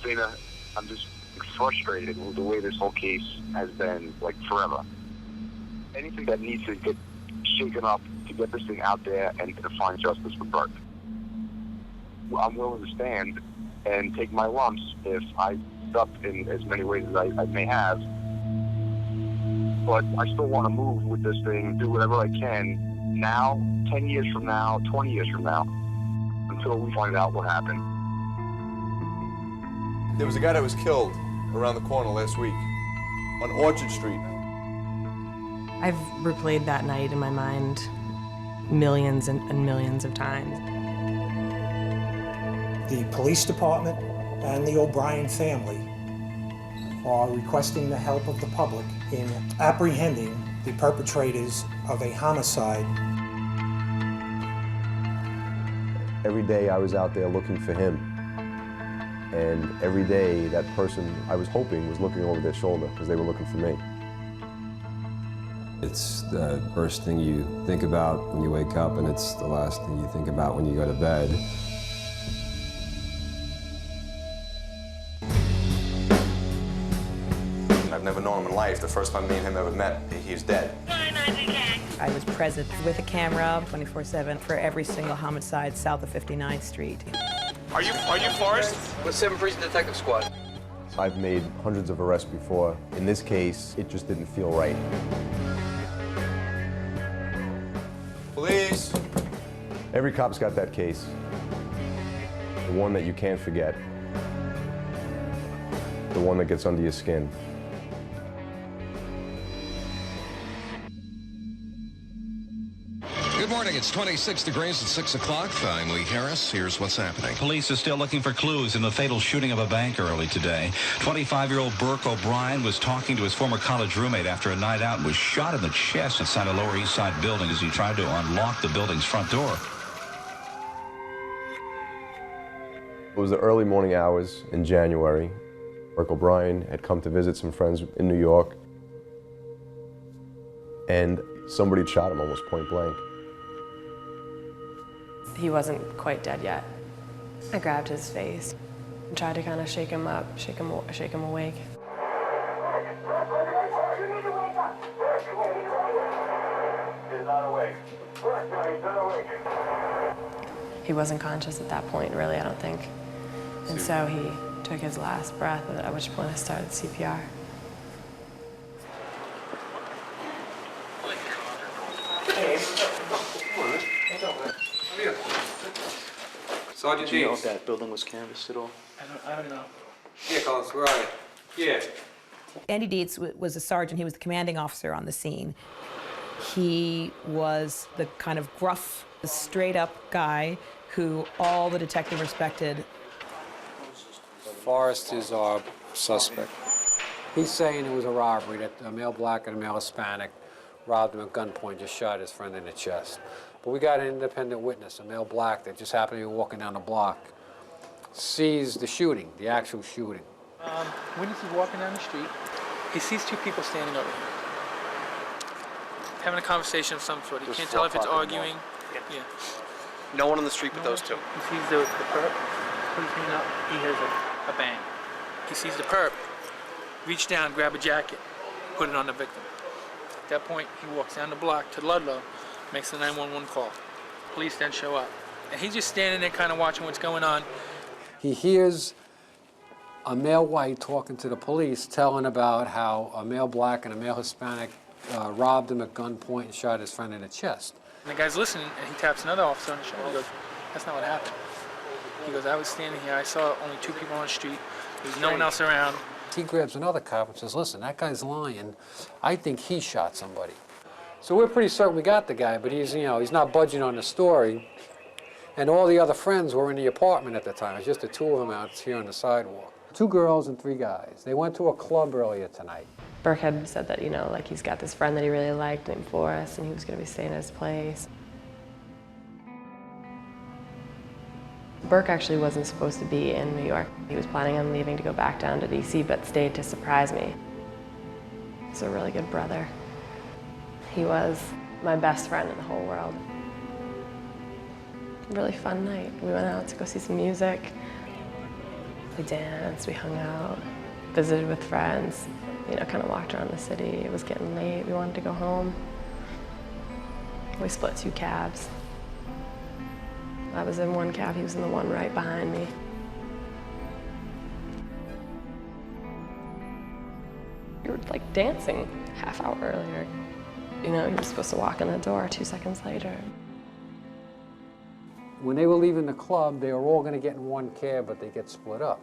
Christina, I'm just frustrated with the way this whole case has been, like, forever. Anything that needs to get shaken up to get this thing out there and to find justice for Burke. I'm willing to stand and take my lumps if I up in as many ways as I may have. But I still want to move with this thing, do whatever I can now, 10 years from now, 20 years from now, until we find out what happened. There was a guy that was killed around the corner last week on Orchard Street. I've replayed that night in my mind millions and millions of times. The police department and the O'Brien family are requesting the help of the public in apprehending the perpetrators of a homicide. Every day I was out there looking for him. And every day that person I was hoping was looking over their shoulder because they were looking for me. It's the first thing you think about when you wake up, and it's the last thing you think about when you go to bed. I've never known him in life. The first time me and him ever met, he was dead. I was present with a camera 24/7 for every single homicide south of 59th Street. Are you Forrest? With 7 Precinct Detective Squad. I've made hundreds of arrests before. In this case, it just didn't feel right. Police! Every cop's got that case. The one that you can't forget. The one that gets under your skin. Good morning. It's 26 degrees at 6 o'clock. I'm Lee Harris. Here's what's happening. Police are still looking for clues in the fatal shooting of a bank early today. 25-year-old Burke O'Brien was talking to his former college roommate after a night out and was shot in the chest inside a Lower East Side building as he tried to unlock the building's front door. It was the early morning hours in January. Burke O'Brien had come to visit some friends in New York, and somebody shot him almost point blank. He wasn't quite dead yet. I grabbed his face and tried to kind of shake him up, shake him awake. He's not awake. He's not awake. He wasn't conscious at that point, really, I don't think. And so he took his last breath, at which point I started CPR. Sergeant Do you know if James. that building was canvassed at all? I don't know. Yeah, Carlos, where are you? Yeah. Andy Dietz was a sergeant. He was the commanding officer on the scene. He was the kind of gruff, straight-up guy who all the detective respected. Forrest is our suspect. He's saying it was a robbery, that a male black and a male Hispanic robbed him at gunpoint, just shot his friend in the chest. But we got an independent witness, a male black that just happened to be walking down the block, sees the shooting, the actual shooting. Witness is walking down the street. He sees 2 people standing over here, having a conversation of some sort. He can't tell if it's arguing. Yeah. No one on the street but those 2. He sees the perp, put his hand up, he hears a bang. He sees the perp, reach down, grab a jacket, put it on the victim. At that point, he walks down the block to Ludlow, makes the 911 call. Police then show up. And he's just standing there kind of watching what's going on. He hears a male white talking to the police, telling about how a male black and a male Hispanic robbed him at gunpoint and shot his friend in the chest. And the guy's listening, and he taps another officer on the shoulder and goes, "That's not what happened." He goes, "I was standing here, I saw only 2 people on the street. There was no one else around." He grabs another cop and says, "Listen, that guy's lying. I think he shot somebody." So we're pretty certain we got the guy, but he's not budging on the story. And all the other friends were in the apartment at the time. It was just the 2 of them out here on the sidewalk. 2 girls and 3 guys. They went to a club earlier tonight. Burke had said that, like he's got this friend that he really liked named Forrest, and he was going to be staying at his place. Burke actually wasn't supposed to be in New York. He was planning on leaving to go back down to DC, but stayed to surprise me. He's a really good brother. He was my best friend in the whole world. Really fun night. We went out to go see some music. We danced, we hung out, visited with friends, you know, kind of walked around the city. It was getting late, we wanted to go home. We split 2 cabs. I was in one cab, he was in the one right behind me. We were like dancing half hour earlier. You know, he was supposed to walk in the door 2 seconds later. When they were leaving the club, they were all going to get in one cab, but they get split up.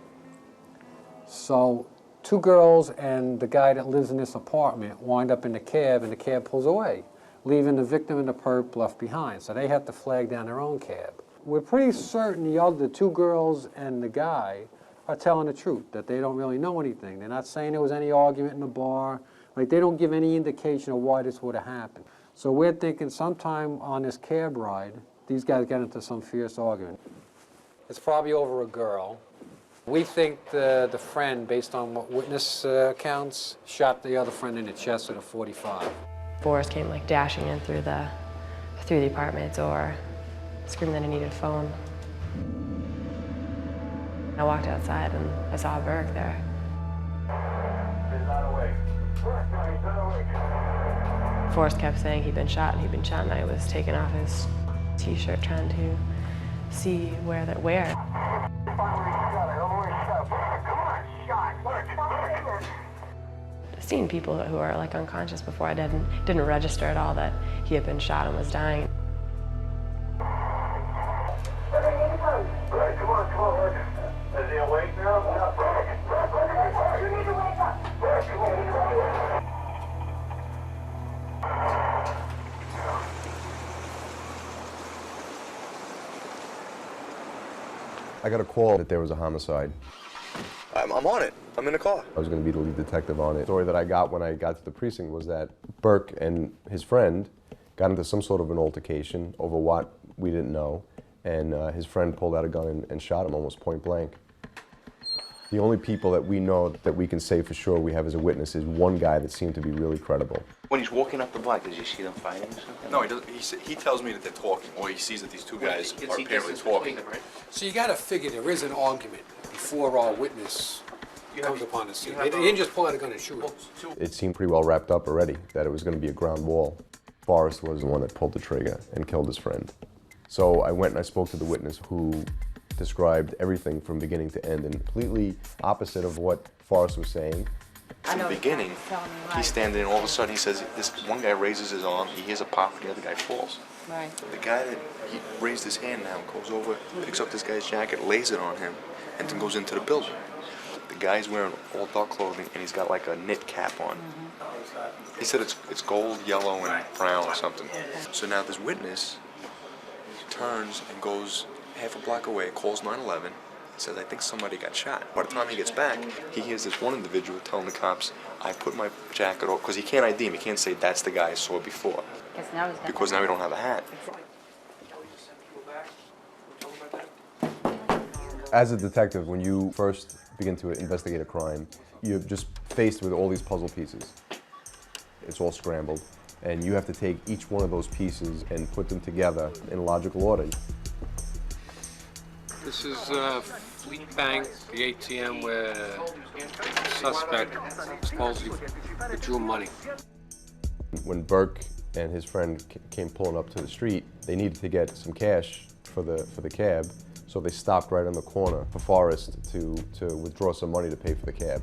So 2 girls and the guy that lives in this apartment wind up in the cab, and the cab pulls away, leaving the victim and the perp left behind. So they have to flag down their own cab. We're pretty certain the 2 girls and the guy are telling the truth, that they don't really know anything. They're not saying there was any argument in the bar. Like, they don't give any indication of why this would have happened. So we're thinking sometime on this cab ride, these guys got into some fierce argument. It's probably over a girl. We think the friend, based on what witness accounts, shot the other friend in the chest with a .45. Forrest came like dashing in through the apartment door, screaming that he needed a phone. I walked outside and I saw Burke there. He's not awake. He's not awake. Forrest kept saying he'd been shot, and I was taking off his t-shirt trying to see where. Seeing people who are like unconscious before, I didn't register at all that he had been shot and was dying. Come on. Is he awake now? You need to wake up. I got a call that there was a homicide. I'm on it. I'm in the car. I was going to be the lead detective on it. The story that I got when I got to the precinct was that Burke and his friend got into some sort of an altercation over what we didn't know, and his friend pulled out a gun and shot him almost point blank. The only people that we know that we can say for sure we have as a witness is one guy that seemed to be really credible. When he's walking up the block, did you see them fighting or something? No, he doesn't. He tells me that they're talking, or he sees that these 2 guys are apparently talking. Right? So you got to figure there is an argument before our witness comes upon the scene. They didn't just pull out a gun and shoot him. It seemed pretty well wrapped up already, that it was going to be a ground wall. Forrest was the one that pulled the trigger and killed his friend. So I went and I spoke to the witness, who described everything from beginning to end, and completely opposite of what Forrest was saying. In the beginning, he's standing and all of a sudden he says, this one guy raises his arm, he hears a pop, and the other guy falls. Right. The guy that he raised his hand now goes over, picks up this guy's jacket, lays it on him, and then goes into the building. The guy's wearing all dark clothing and he's got like a knit cap on. He said it's gold, yellow, and brown or something. So now this witness turns and goes half a block away, calls 911, says, I think somebody got shot. By the time he gets back, he hears this one individual telling the cops, I put my jacket off, because he can't ID him. He can't say that's the guy I saw before, because now we don't have a hat. As a detective, when you first begin to investigate a crime, you're just faced with all these puzzle pieces. It's all scrambled, and you have to take each one of those pieces and put them together in logical order. This is Fleet Bank, the ATM where the suspect supposedly withdrew money. When Burke and his friend came pulling up to the street, they needed to get some cash for the cab, so they stopped right on the corner for Forrest to withdraw some money to pay for the cab.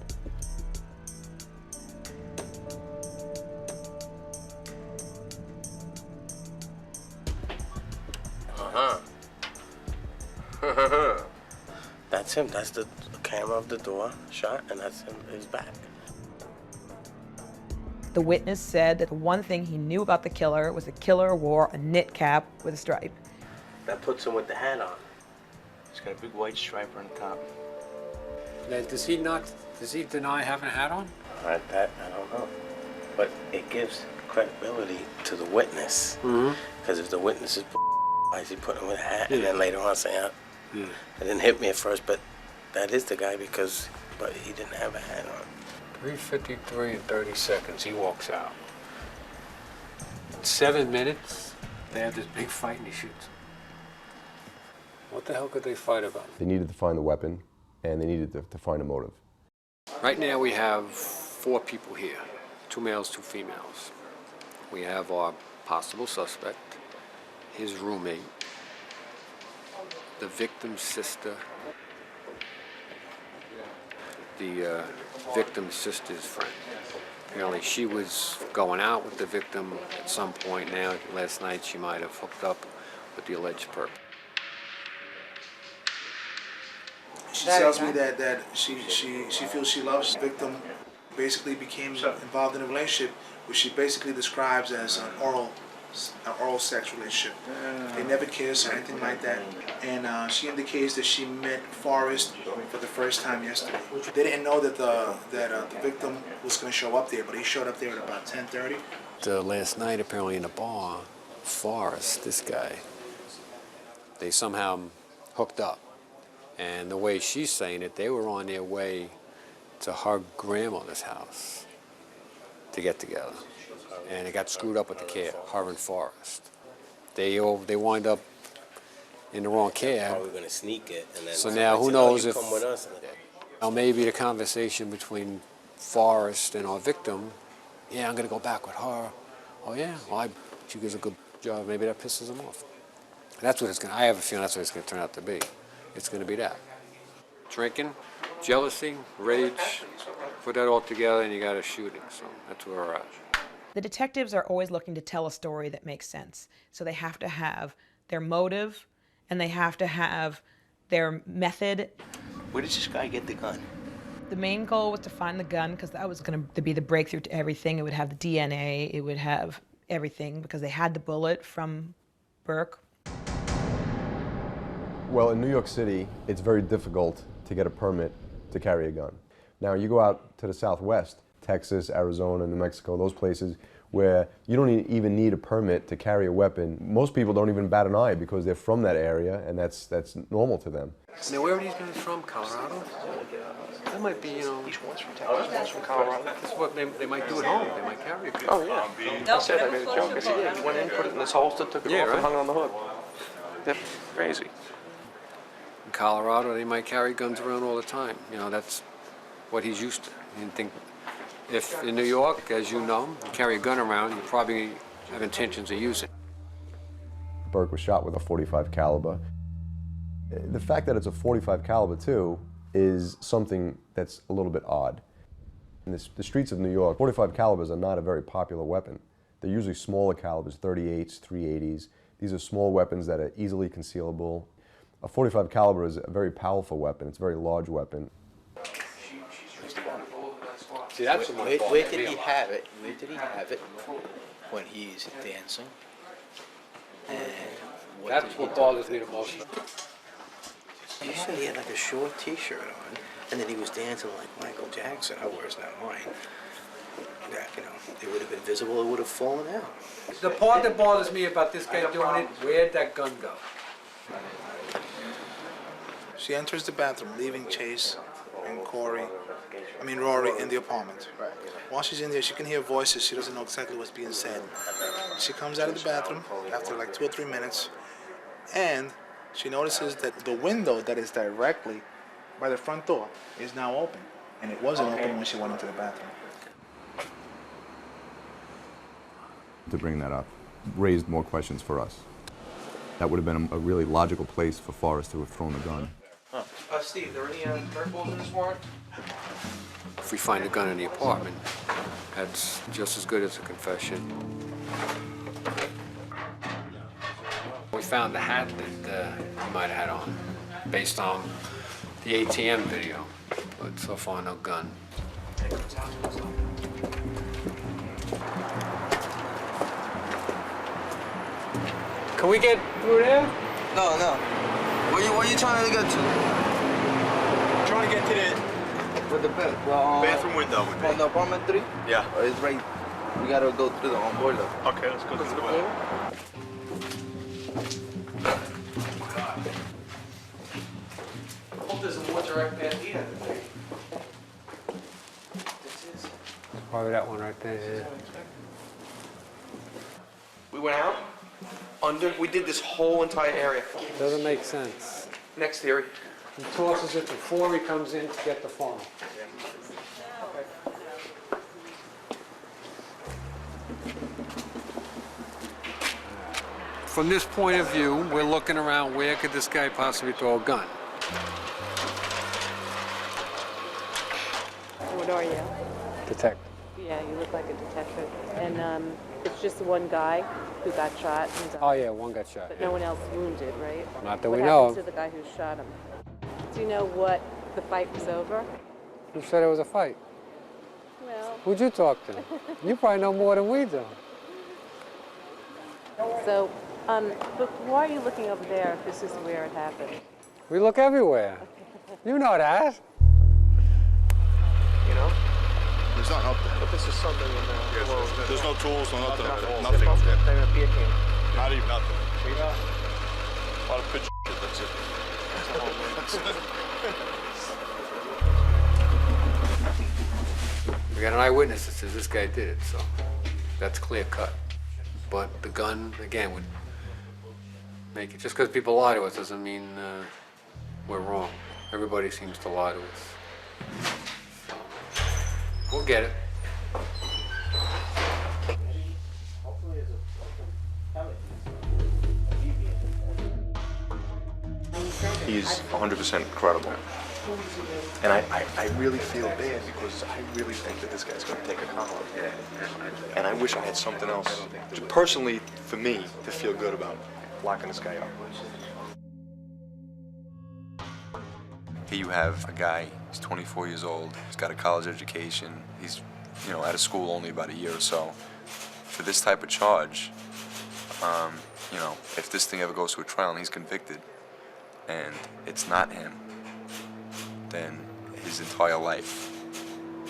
That's him. That's the camera of the door shot, and that's him, his back. The witness said that the one thing he knew about the killer was the killer wore a knit cap with a stripe. That puts him with the hat on. He's got a big white stripe on the top. Now, does he deny having a hat on? That I don't know. But it gives credibility to the witness. Because if the witness is why is he putting him with a hat? And then later on saying, it didn't hit me at first, but that is the guy but he didn't have a hat on. 3:53 and 30 seconds, he walks out. In 7 minutes, they have this big fight and he shoots. What the hell could they fight about? They needed to find the weapon, and they needed to find a motive. Right now we have 4 people here, 2 males, 2 females. We have our possible suspect, his roommate, the victim's sister, the victim's sister's friend. Apparently she was going out with the victim at some point now. Last night she might have hooked up with the alleged perp. She tells me that she feels she loves the victim, basically became involved in a relationship which she basically describes as an oral sex relationship. They never kiss or anything like that. And she indicates that she met Forrest for the first time yesterday. They didn't know that the victim was going to show up there, but he showed up there at about 10:30. Last night, apparently in a bar, Forrest, this guy, they somehow hooked up. And the way she's saying it, they were on their way to her grandmother's house to get together. And it got screwed up with the cab, her and Forrest. They wind up in the wrong cab. Probably going to sneak it. And then so now who knows if... Come with us. Now maybe the conversation between Forrest and our victim, yeah, I'm going to go back with her. Oh yeah, well, she does a good job. Maybe that pisses him off. That's what it's going to... I have a feeling that's what it's going to turn out to be. It's going to be that. Drinking, jealousy, rage, put that all together and you got a shooting. So that's where we're at. The detectives are always looking to tell a story that makes sense. So they have to have their motive and they have to have their method. Where did this guy get the gun? The main goal was to find the gun because that was going to be the breakthrough to everything. It would have the DNA, it would have everything because they had the bullet from Burke. Well, in New York City, it's very difficult to get a permit to carry a gun. Now, you go out to the Southwest, Texas, Arizona, New Mexico, those places where you don't even need a permit to carry a weapon. Most people don't even bat an eye because they're from that area and that's normal to them. Now, where are these guys from? Colorado? That might be, you know... Each one's from Texas, one's from Colorado. That's what they might do at home. They might carry a gun. Oh, yeah. I said I made a joke. I said, yeah, he went in, put it in his holster, took it off, and hung it on the hook. That's crazy. In Colorado, they might carry guns around all the time. You know, that's what he's used to. You think if in New York, as you know, you carry a gun around, you probably have intentions of using it. Burke was shot with a .45 caliber. The fact that it's a .45 caliber too is something that's a little bit odd. In the streets of New York, .45 calibers are not a very popular weapon. They're usually smaller calibers, 38s, 380s. These are small weapons that are easily concealable. A .45 caliber is a very powerful weapon. It's a very large weapon. See, that's where did he have it? Where did he have it when he's dancing? And that's what bothers me the most. You said he had like a short T-shirt on, and then he was dancing like Michael Jackson. How worse than mine? That, you know, it would have been visible. It would have fallen out. The part that bothers me about this guy doing it, where'd that gun go? She enters the bathroom, leaving Chase and Rory in the apartment. While she's in there, she can hear voices. She doesn't know exactly what's being said. She comes out of the bathroom after like 2 or 3 minutes, and she notices that the window that is directly by the front door is now open, and it wasn't open when she went into the bathroom. To bring that up raised more questions for us. That would have been a really logical place for Forrest to have thrown the gun. Steve, are there any miracles in this warrant? If we find a gun in the apartment, that's just as good as a confession. We found the hat that he might have had on, based on the ATM video, but so far no gun. Can we get through there? No, no. What are you trying to get to? I'm trying to get to the bathroom window. On the apartment 3? Yeah. It's right. We gotta go through the boiler. Okay, let's go through the boiler. I hope there's a more direct path here. Probably that one right there, yeah. We went out, we did this whole entire area. Doesn't make sense. Next theory. He tosses it before he comes in to get the phone. From this point of view, we're looking around, where could this guy possibly throw a gun? What are you? Detective. Yeah, you look like a detective. And it's just one guy who got shot. Oh yeah, one got shot. But no one else wounded, right? Not that what we know of. happened to the guy who shot him? Do you know what the fight was over? Who said it was a fight? Well. Who'd you talk to? You probably know more than we do. So, but why are you looking over there if this is where it happened? We look everywhere. You know that. You know? There's nothing up there. But this is something in there. Yes, there's no tools, no nothing up there. Nothing up there. Not even nothing. A lot of pitch shit, that's it. That's it. We got an eyewitness that says this guy did it, so that's clear cut. But the gun, again, would make it. Just because people lie to us doesn't mean we're wrong. Everybody seems to lie to us. We'll get it. He's 100% credible. And I really feel bad because I really think that this guy's going to take a collar. And I wish I had something else, personally, for me, to feel good about locking this guy up. Here you have a guy, he's 24 years old, he's got a college education, he's, out of school only about a year or so. For this type of charge, if this thing ever goes to a trial and he's convicted, and it's not him, then his entire life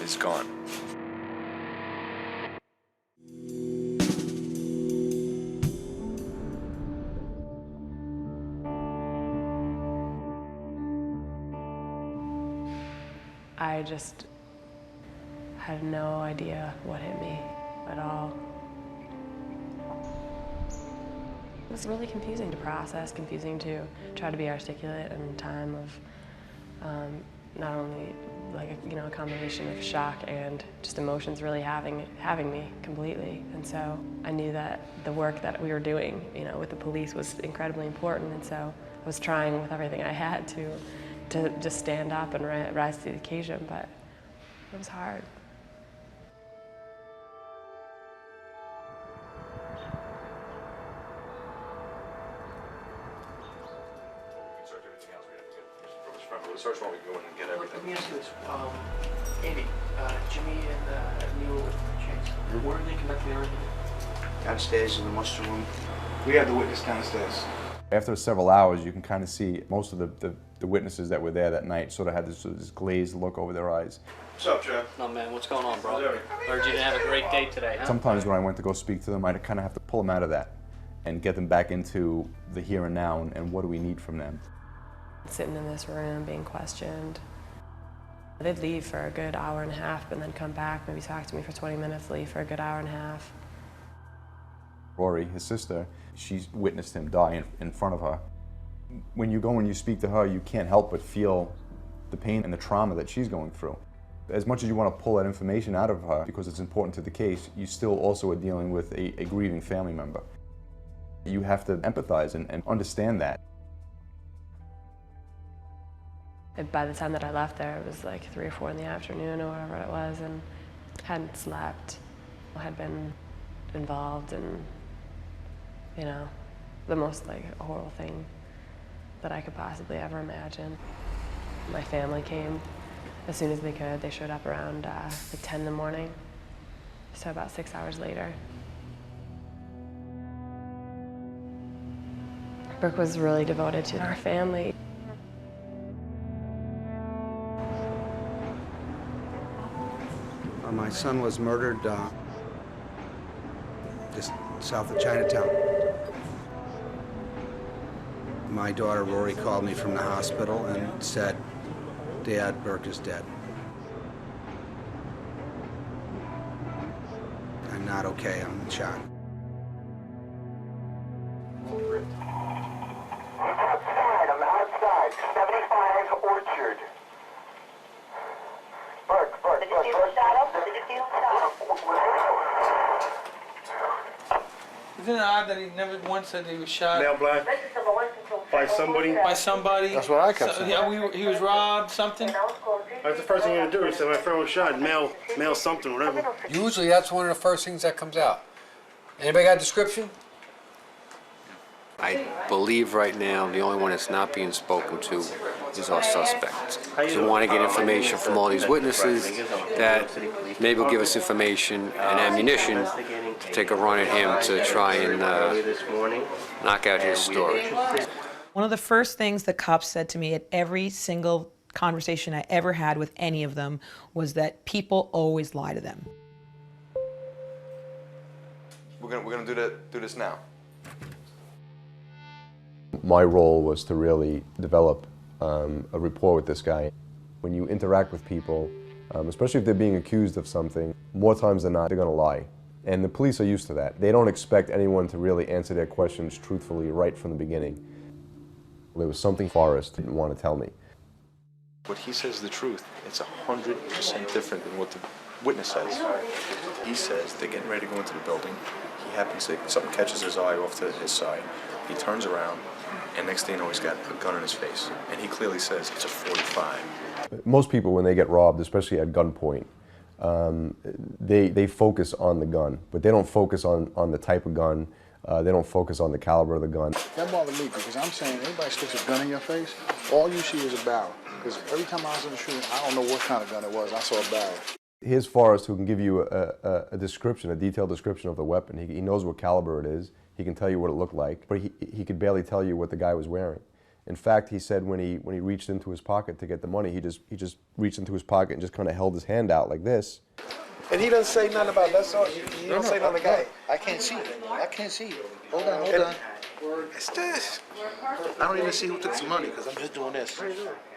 is gone. I just had no idea what hit me at all. It was really confusing to process, confusing to try to be articulate in a time of not only a combination of shock and just emotions really having me completely. And so I knew that the work that we were doing, with the police was incredibly important. And so I was trying with everything I had to just stand up and rise to the occasion, but it was hard. Search while we go in and get everything. Let me ask you this. Andy, Jimmy and Neil with Chase, where are they conducting their interview? Downstairs in the muster room. We have the witness downstairs. After several hours, you can kind of see most of the witnesses that were there that night sort of had this glazed look over their eyes. What's up, Jeff? No, man, what's going on, bro? Heard you didn't have a great day today, huh? Sometimes when I went to go speak to them, I'd kind of have to pull them out of that and get them back into the here and now and what do we need from them. Sitting in this room, being questioned. They'd leave for a good hour and a half and then come back, maybe talk to me for 20 minutes, leave for a good hour and a half. Rory, his sister, she's witnessed him die in front of her. When you go and you speak to her, you can't help but feel the pain and the trauma that she's going through. As much as you want to pull that information out of her because it's important to the case, you still also are dealing with a grieving family member. You have to empathize and understand that. By the time that I left there, it was like 3 or 4 in the afternoon or whatever it was, and hadn't slept, had been involved in, the most horrible thing that I could possibly ever imagine. My family came as soon as they could. They showed up around 10 in the morning, so about 6 hours later. Burke was really devoted to our family. My son was murdered just south of Chinatown. My daughter Rory called me from the hospital and said, "Dad, Burke is dead." I'm not okay, I'm in shock. I'm outside, 75 injured. Burke. Did you see who shot him? Did you see who shot him? Isn't it odd that he never once said he was shot? Male black. By somebody? By somebody? That's what I kept saying. Yeah, he was robbed, something? That's the first thing you're gonna do. He said my friend was shot. Male something, whatever. Usually that's one of the first things that comes out. Anybody got a description? I believe right now the only one that's not being spoken to is our suspect. Because we want to get information from all these witnesses that maybe will give us information and ammunition to take a run at him to try and knock out his story. One of the first things the cops said to me at every single conversation I ever had with any of them was that people always lie to them. We're gonna do this now. My role was to really develop a rapport with this guy. When you interact with people, especially if they're being accused of something, more times than not, they're gonna lie. And the police are used to that. They don't expect anyone to really answer their questions truthfully right from the beginning. There was something Forrest didn't want to tell me. What he says is the truth. It's 100% different than what the witness says. He says they're getting ready to go into the building. He happens to, something catches his eye off to his side. He turns around, and next thing you know, he's got a gun in his face. And he clearly says it's a .45. Most people, when they get robbed, especially at gunpoint, they focus on the gun, but they don't focus on the type of gun. They don't focus on the caliber of the gun. That bothered me because I'm saying anybody sticks a gun in your face, all you see is a barrel. Because every time I was in the shooting, I don't know what kind of gun it was, I saw a barrel. Here's Forrest, who can give you a description, a detailed description of the weapon. He knows what caliber it is. He can tell you what it looked like, but he could barely tell you what the guy was wearing. In fact, he said when he reached into his pocket to get the money, he just reached into his pocket and just kind of held his hand out like this. And he doesn't say nothing about that, so you don't say nothing about it. I can't see it. I can't see it. Hold on. It's this. I don't even see who took some money because I'm just doing this.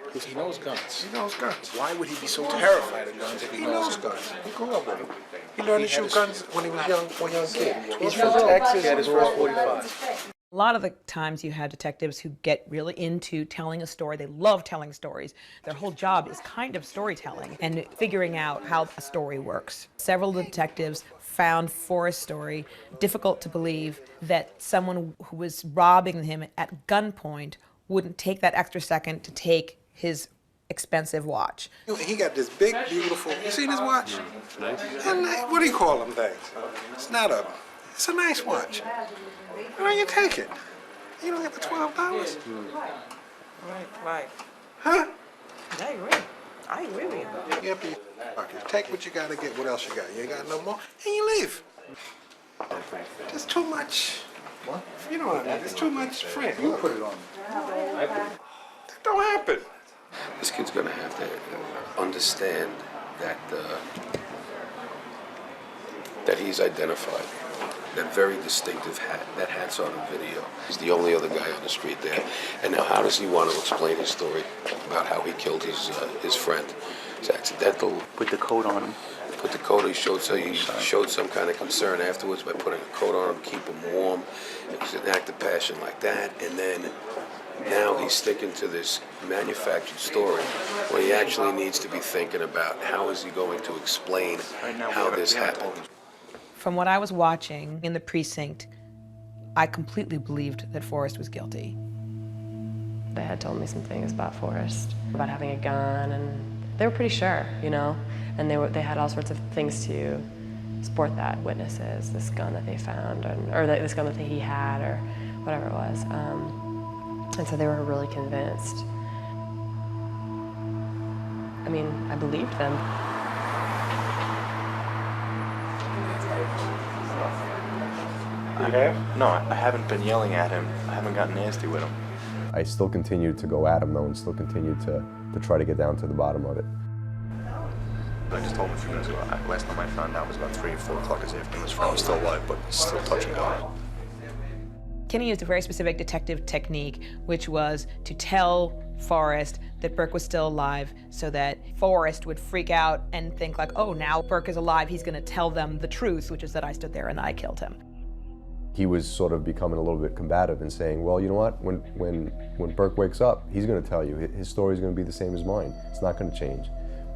Because he knows guns. He knows guns. Why would he be so terrified of guns if he knows guns? He grew up with them. He learned to shoot guns when he was one young kid. He's from Texas. He had his first .45. A lot of the times you have detectives who get really into telling a story. They love telling stories. Their whole job is kind of storytelling and figuring out how a story works. Several of the detectives found Forrest's story difficult to believe that someone who was robbing him at gunpoint wouldn't take that extra second to take his expensive watch. He got this big, beautiful, you seen his watch? And what do you call them things? It's a nice watch. Why don't you take it? You don't get the $12. Right. Huh? I agree. I agree with you. You have to take what you got to get. What else you got? You ain't got no more, and you leave. There's too much. What? You know what I mean? There's too much friend. You put it on. That don't happen. This kid's gonna have to understand that that he's identified. That very distinctive hat, that hat's on the video. He's the only other guy on the street there. And now how does he want to explain his story about how he killed his friend? It's accidental. Put the coat on him. Put the coat on, he showed some kind of concern afterwards by putting a coat on him, keep him warm. It was an act of passion like that. And then now he's sticking to this manufactured story when he actually needs to be thinking about how is he going to explain how this happened. From what I was watching in the precinct, I completely believed that Forrest was guilty. They had told me some things about Forrest, about having a gun, and they were pretty sure, you know? And they had all sorts of things to support that, witnesses, this gun that they found, or this gun that he had, or whatever it was. And so they were really convinced. I mean, I believed them. You have? No, I haven't been yelling at him. I haven't gotten nasty with him. I still continued to go at him, though, and still continued to try to get down to the bottom of it. I just told him a few minutes ago. Last time I found out was about 3 or 4 o'clock this afternoon. His friend was still alive, but still touch and go. Kenny used a very specific detective technique, which was to tell Forrest that Burke was still alive so that Forrest would freak out and think like, oh, now Burke is alive, he's gonna tell them the truth, which is that I stood there and I killed him. He was sort of becoming a little bit combative and saying, well, you know what, when Burke wakes up, he's going to tell you. His story is going to be the same as mine. It's not going to change.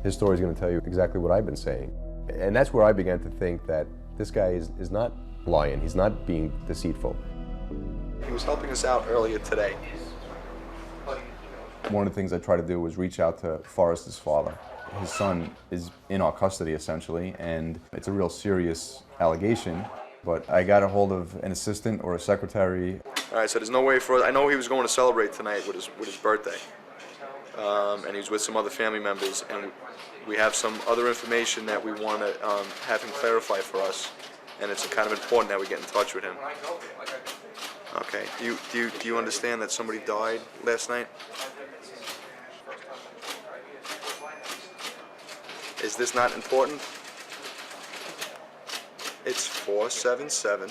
His story is going to tell you exactly what I've been saying. And that's where I began to think that this guy is not lying. He's not being deceitful. He was helping us out earlier today. One of the things I tried to do was reach out to Forrest's father. His son is in our custody, essentially, and it's a real serious allegation. But I got a hold of an assistant or a secretary. All right, so there's no way for us. I know he was going to celebrate tonight with his birthday, and he was with some other family members, and we have some other information that we want to have him clarify for us, and it's kind of important that we get in touch with him. Okay. Do you understand that somebody died last night? Is this not important? It's 477-2.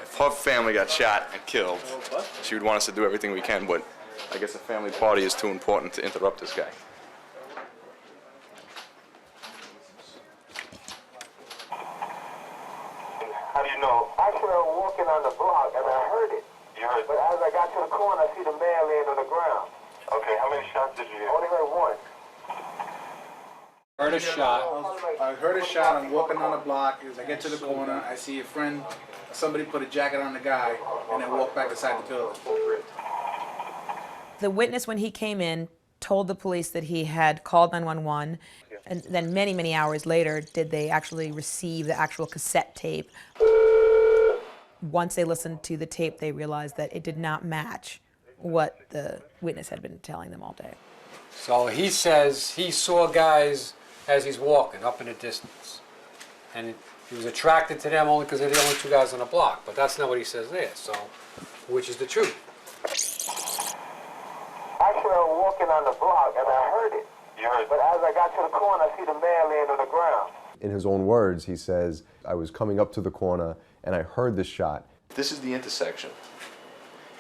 If her family got shot and killed, she would want us to do everything we can, but I guess a family party is too important to interrupt this guy. How do you know? Actually, I was walking on the block and I heard it. You heard it? But as I got to the corner, I see the man laying on the ground. Okay, how many shots did you hear? I only heard one. Heard a shot. I heard a shot. I'm walking on the block. As I get to the corner, I see a friend, somebody put a jacket on the guy, and then walk back inside the building. The witness, when he came in, told the police that he had called 911, and then many, many hours later did they actually receive the actual cassette tape. Once they listened to the tape, they realized that it did not match what the witness had been telling them all day. So he says he saw guys as he's walking up in the distance. And he was attracted to them only because they're the only two guys on the block. But that's not what he says there, so which is the truth? Actually, I was walking on the block and I heard it. You heard it? But as I got to the corner, I see the man laying on the ground. In his own words, he says, I was coming up to the corner and I heard the shot. This is the intersection.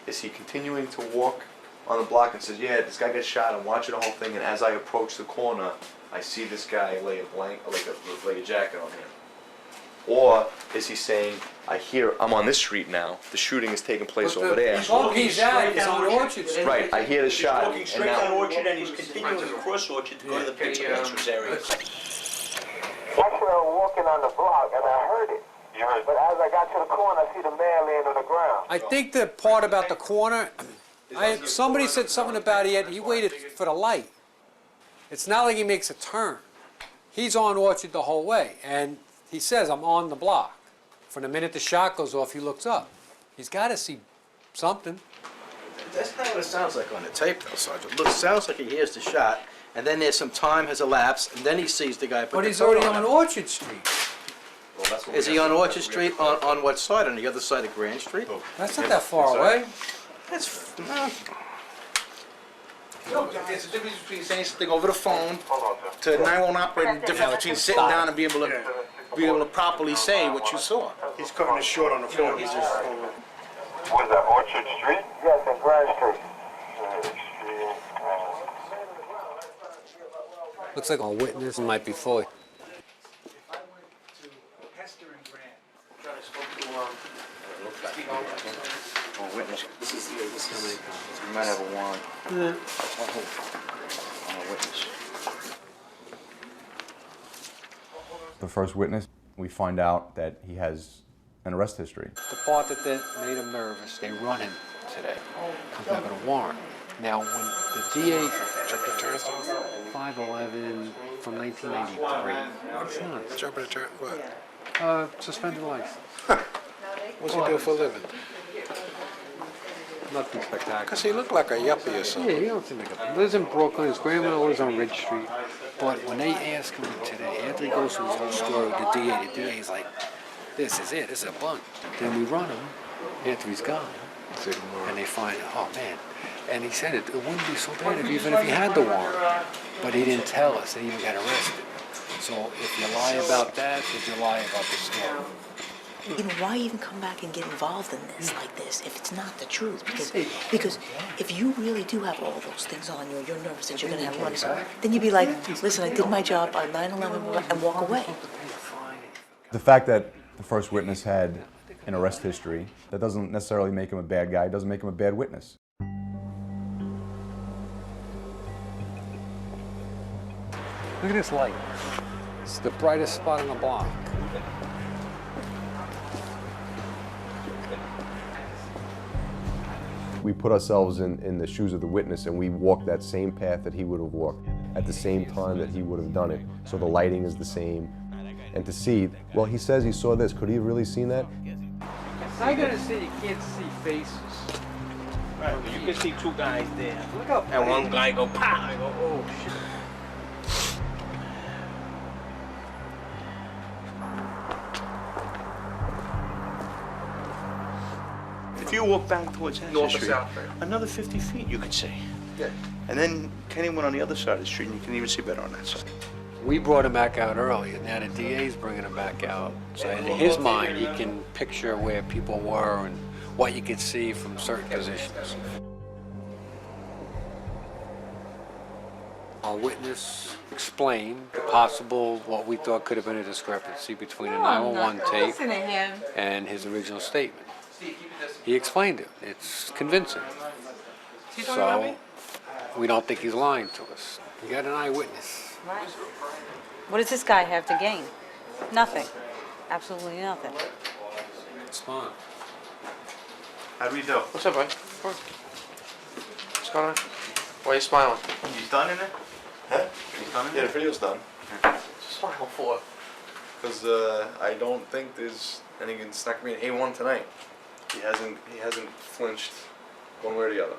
Is he continuing to walk on the block and says, yeah, this guy gets shot, I'm watching the whole thing, and as I approach the corner, I see this guy lay a jacket on him? Or is he saying, I'm on this street now, the shooting is taking place over there. He's on Orchard Street. Right, I hear the shot. He's walking straight down Orchard and he's continuing across Orchard to go to the picture entrance area. Actually, I was walking on the block and I heard it. You heard it? But as I got to the corner, I see the man laying on the ground. I think the part about the corner, somebody said something about he waited for the light. It's not like he makes a turn. He's on Orchard the whole way, and he says, I'm on the block. From the minute the shot goes off, he looks up. He's got to see something. That's not what it sounds like on the tape, though, Sergeant. Look, it sounds like he hears the shot, and then there's some time has elapsed, and then he sees the guy put But he's already on Orchard Street. Well, is he on Orchard Street? On what side? On the other side of Grand Street? That's not that far away. That's There's a difference between saying something over the phone to 911 operator, the difference between sitting down and be able to properly say what you saw. He's cutting it short on the phone. He's just. Was that Orchard Street? Yes, in Grand Street. Looks like a witness might be fully. Witness. This is we might have a warrant. On a witness. The first witness, we find out that he has an arrest history. The part that made him nervous, they run him today. Comes out with a warrant. Now, when the DA, 511 from 1993. Jumping the turn, what? Suspended license. What's he do for a living? Nothing spectacular. Because he looked like a yuppie or something. Yeah, he don't seem like a... He lives in Brooklyn. His grandmother lives on Ridge Street. But when they ask him today, after he goes through his whole story with the DA is like, this is it. This is a bunk. Then we run him after he's gone. And they find, oh, man. And he said it wouldn't be so bad even if he had the warrant. But he didn't tell us that he even got arrested. So if you lie about that, if you lie about the story. Why even come back and get involved in this like this if it's not the truth? Because if you really do have all those things on you, you're nervous that you're going to have one, then you'd be like, listen, I did my job on 9/11 and walk away. The fact that the first witness had an arrest history, that doesn't necessarily make him a bad guy, it doesn't make him a bad witness. Look at this light. It's the brightest spot on the block. We put ourselves in the shoes of the witness and we walk that same path that he would have walked at the same time that he would have done it. So the lighting is the same. And to see, well, he says he saw this. Could he have really seen that? I gotta say you can't see faces. Right, but you can see two guys there. Look up. And one guy go pow. I go, oh shit. If you walk back towards Hennessy North or Street, south, right? another 50 feet you could see. Yeah. And then Kenny went on the other side of the street and you can even see better on that side. We brought him back out early, and now the DA's bringing him back out. So in his mind, he can picture where people were and what you could see from certain positions. Our witness explained the possible, what we thought could have been a discrepancy between the 911 tape and his original statement. He explained it. It's convincing. So we don't think he's lying to us. We got an eyewitness. Right. What does this guy have to gain? Nothing. Absolutely nothing. It's fun. How do we do? What's up, bud? What's going on? Why are you smiling? He's done in it? Huh? He's done in Yeah, it? the video's done. Smile for? Because I don't think there's anything that's not gonna be an A1 tonight. He hasn't flinched one way or the other.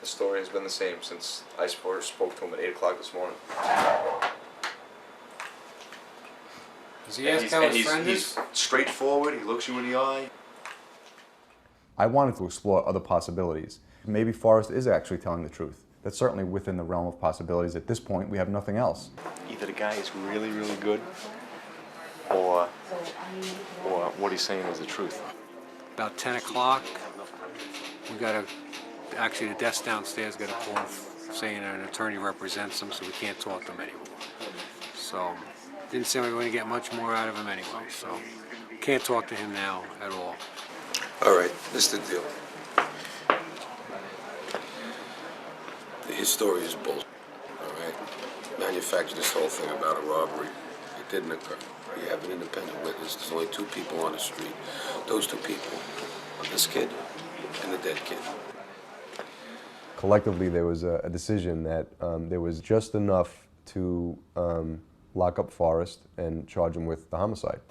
The story has been the same since I first spoke to him at 8 o'clock this morning. Does he ask how his friend he's straightforward, he looks you in the eye. I wanted to explore other possibilities. Maybe Forrest is actually telling the truth. That's certainly within the realm of possibilities. At this point, we have nothing else. Either the guy is really, really good, or what he's saying is the truth. About 10 o'clock, we got actually the desk downstairs got a call saying an attorney represents him, so we can't talk to him anymore. So, didn't seem like we were going to get much more out of him anyway, so can't talk to him now at all. All right, this is the deal. His story is bull. All right? Manufactured this whole thing about a robbery. It didn't occur. We have an independent witness. There's only two people on the street. Those two people are this kid and the dead kid. Collectively, there was a decision that there was just enough to lock up Forrest and charge him with the homicide.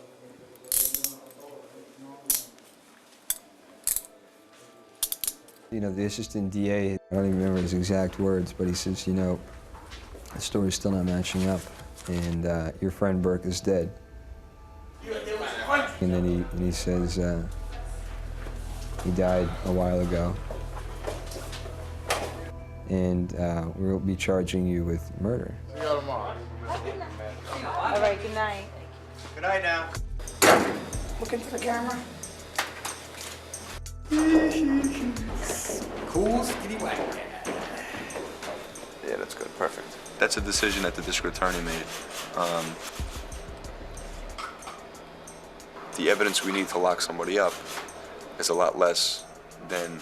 You know, the assistant DA, I don't even remember his exact words, but he says, you know, the story's still not matching up, and your friend Burke is dead. And then he says he died a while ago, and we'll be charging you with murder. See you tomorrow. All right, good night. Good night now. Look into the camera. Cool, skinny white. Yeah, that's good. Perfect. That's a decision that the district attorney made. The evidence we need to lock somebody up is a lot less than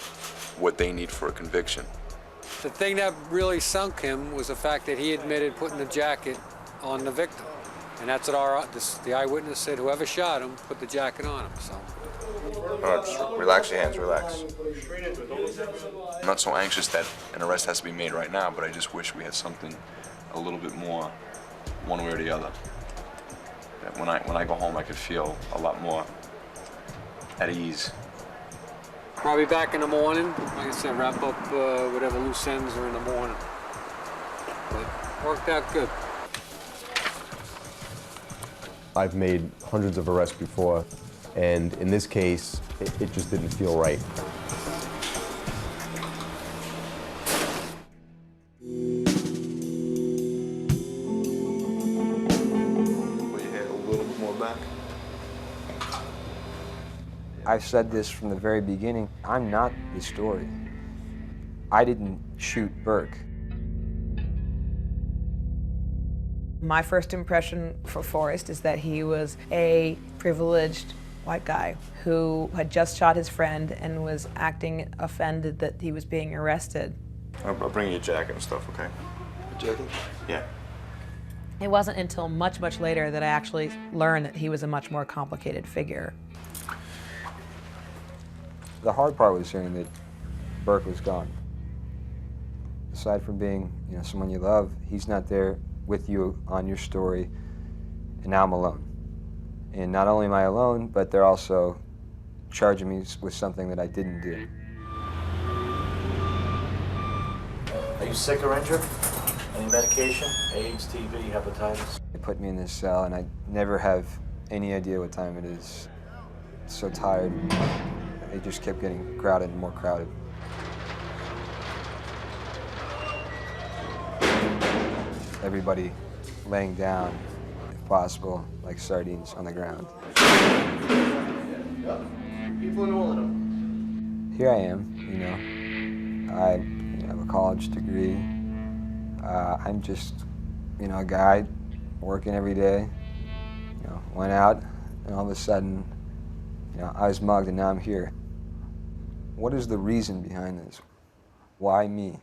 what they need for a conviction. The thing that really sunk him was the fact that he admitted putting the jacket on the victim. And that's what the eyewitness said, whoever shot him, put the jacket on him, so. Just relax your hands, relax. I'm not so anxious that an arrest has to be made right now, but I just wish we had something a little bit more one way or the other. That when I go home, I could feel a lot more at ease. I'll be back in the morning. Like I said, wrap up whatever loose ends are in the morning. But worked out good. I've made hundreds of arrests before, and in this case, it just didn't feel right. Put your head a little bit more back. I've said this from the very beginning. I'm not the story. I didn't shoot Burke. My first impression for Forrest is that he was a privileged white guy who had just shot his friend and was acting offended that he was being arrested. I'll bring you a jacket and stuff, okay? A jacket? Yeah. It wasn't until much, much later that I actually learned that he was a much more complicated figure. The hard part was hearing that Burke was gone. Aside from being, someone you love, he's not there with you on your story, and now I'm alone. And not only am I alone, but they're also charging me with something that I didn't do. Are you sick or injured? Any medication? AIDS, TB, hepatitis? They put me in this cell, and I never have any idea what time it is. So tired. It just kept getting crowded and more crowded. Everybody laying down, if possible, like sardines on the ground. Here I am, I have a college degree. I'm just, a guy working every day, went out, and all of a sudden, I was mugged and now I'm here. What is the reason behind this? Why me?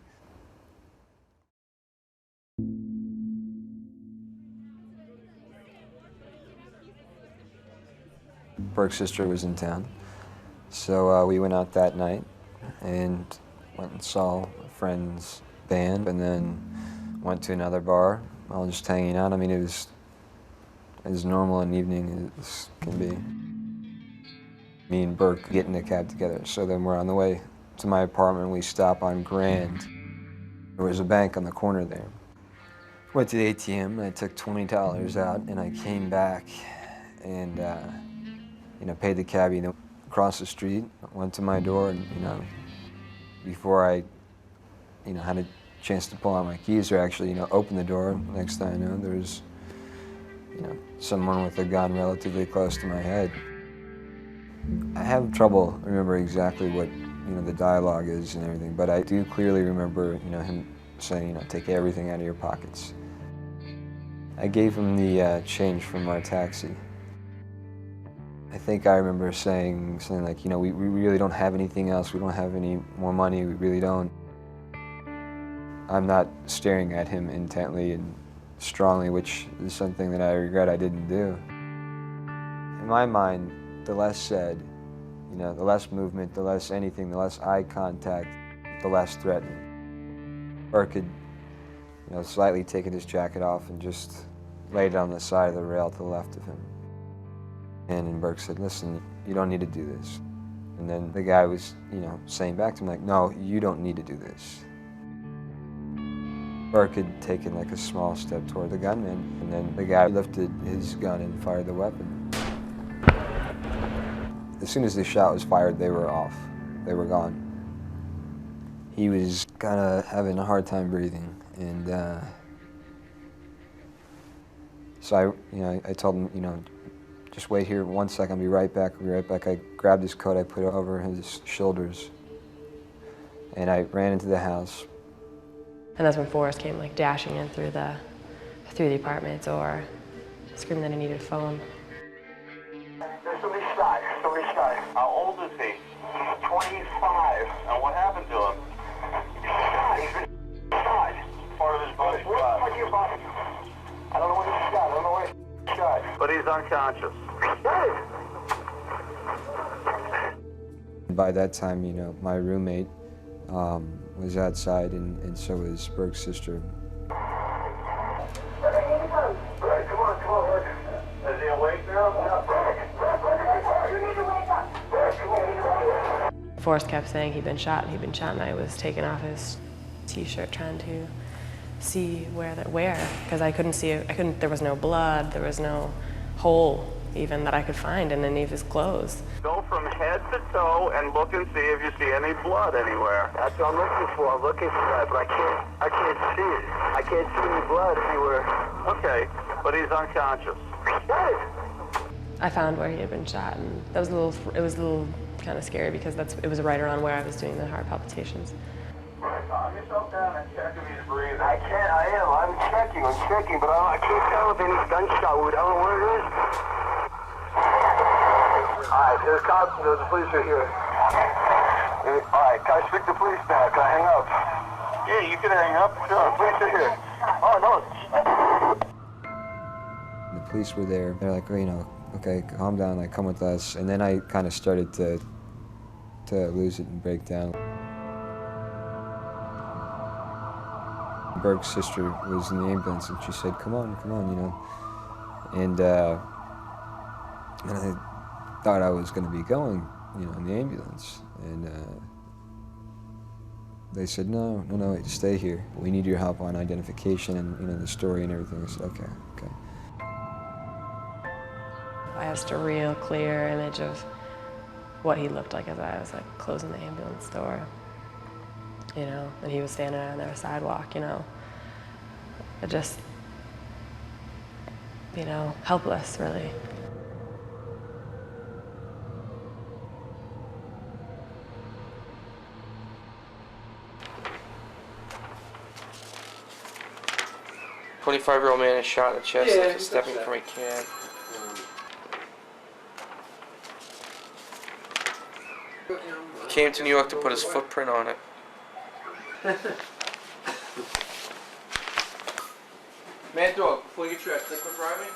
Burke's sister was in town, so we went out that night and went and saw a friend's band, and then went to another bar, all just hanging out. I mean, it was as normal an evening as can be. Me and Burke get in a cab together, so then we're on the way to my apartment. We stop on Grand. There was a bank on the corner there. Went to the ATM, and I took $20 out, and I came back and paid the cabbie, then across the street, went to my door, and before I had a chance to pull out my keys or actually open the door, next thing I know, there was someone with a gun relatively close to my head. I have trouble remembering exactly what the dialogue is and everything, but I do clearly remember him saying, take everything out of your pockets. I gave him the change from our taxi. I think I remember saying something like, we really don't have anything else, we don't have any more money, we really don't. I'm not staring at him intently and strongly, which is something that I regret I didn't do. In my mind, the less said, the less movement, the less anything, the less eye contact, the less threatening. Burke had, slightly taken his jacket off and just laid it on the side of the rail to the left of him. And Burke said, listen, you don't need to do this. And then the guy was, saying back to him like, no, you don't need to do this. Burke had taken like a small step toward the gunman, and then the guy lifted his gun and fired the weapon. As soon as the shot was fired, they were off. They were gone. He was kind of having a hard time breathing, and so I told him, just wait here 1 second, I'll be right back, I'll be right back. I grabbed his coat, I put it over his shoulders, and I ran into the house. And that's when Forrest came like dashing in through the apartment door, screaming that he needed a phone. There's somebody shot. How old is he? He's 25. And what happened to him? He's been shot. Part of his body shot. Part of your body. I don't know where he's shot. I don't know where he's shot. But he's unconscious. By that time, my roommate was outside, and so was Burke's sister. Is he awake now? You need to wake up. Forrest kept saying he'd been shot, and I was taking off his t-shirt trying to see where, because I couldn't see, there was no blood, there was no hole even that I could find in any of his clothes. Go from head to toe and look and see if you see any blood anywhere. That's what I'm looking for. I'm looking for that, but I can't see it. I can't see any blood anywhere. Okay, but he's unconscious. I found where he had been shot, and that was it was a little kind of scary because it was right around where I was doing the heart palpitations. Calm yourself down and check if he's breathing. I can't, I'm checking, but I can't tell if any gunshot wound. I don't know what it is. Alright, there's cops, the police are here. Alright, can I speak to police now? Can I hang up? Yeah, you can hang up. Sure, the police are here. Oh, no. The police were there. They're like, oh, you know, okay, calm down, like, come with us. And then I kind of started to lose it and break down. Burke's sister was in the ambulance, and she said, come on, you know. And I thought I was going to be going, you know, in the ambulance. And they said, no, just stay here. We need your help on identification and, you know, the story and everything. I said, okay. I have just a real clear image of what he looked like as I was like closing the ambulance door, you know, and he was standing on their sidewalk, you know. Just, you know, helpless, really. A 25-year-old man is shot in the chest after stepping from a cab. Came to New York to put his footprint on it. Mad Dog, before you get your liquid driving?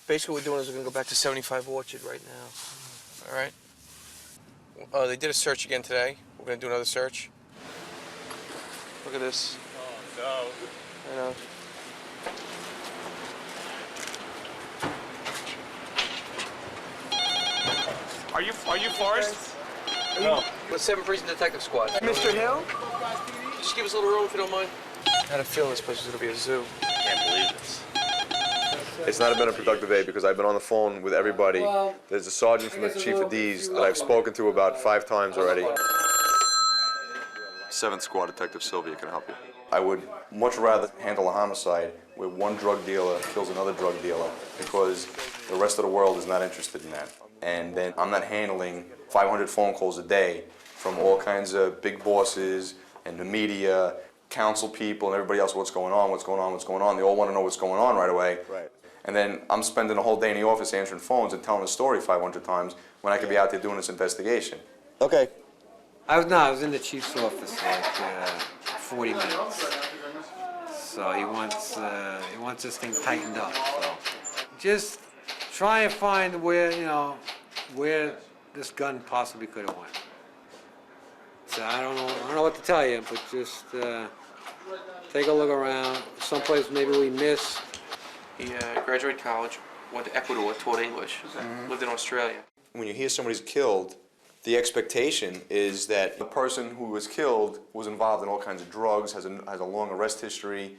Basically what we're doing is we're going to go back to 75 Orchard right now. All right? They did a search again today. We're going to do another search. Look at this. Oh, no. I know. Are you Forrest? No. With 7th Precinct Detective Squad. Mr. Hill? Just give us a little room if you don't mind. I had a feeling this place was going to be a zoo. Can't believe this. It's not been a productive day because I've been on the phone with everybody. There's a sergeant from the Chief of D's that I've spoken to about 5 times already. 7th Squad Detective Sylvia can help you. I would much rather handle a homicide where one drug dealer kills another drug dealer because the rest of the world is not interested in that. And then I'm not handling 500 phone calls a day from all kinds of big bosses and the media, council people and everybody else, what's going on. They all want to know what's going on right away. Right. And then I'm spending a whole day in the office answering phones and telling the story 500 times when I could be out there doing this investigation. Okay. I was in the chief's office like 40 minutes. So he wants this thing tightened up. So just try and find where, you know, where this gun possibly could have went. So I don't know what to tell you, but just take a look around. Someplace maybe we missed. He graduated college, went to Ecuador, taught English, lived in Australia. When you hear somebody's killed, the expectation is that the person who was killed was involved in all kinds of drugs, has a long arrest history.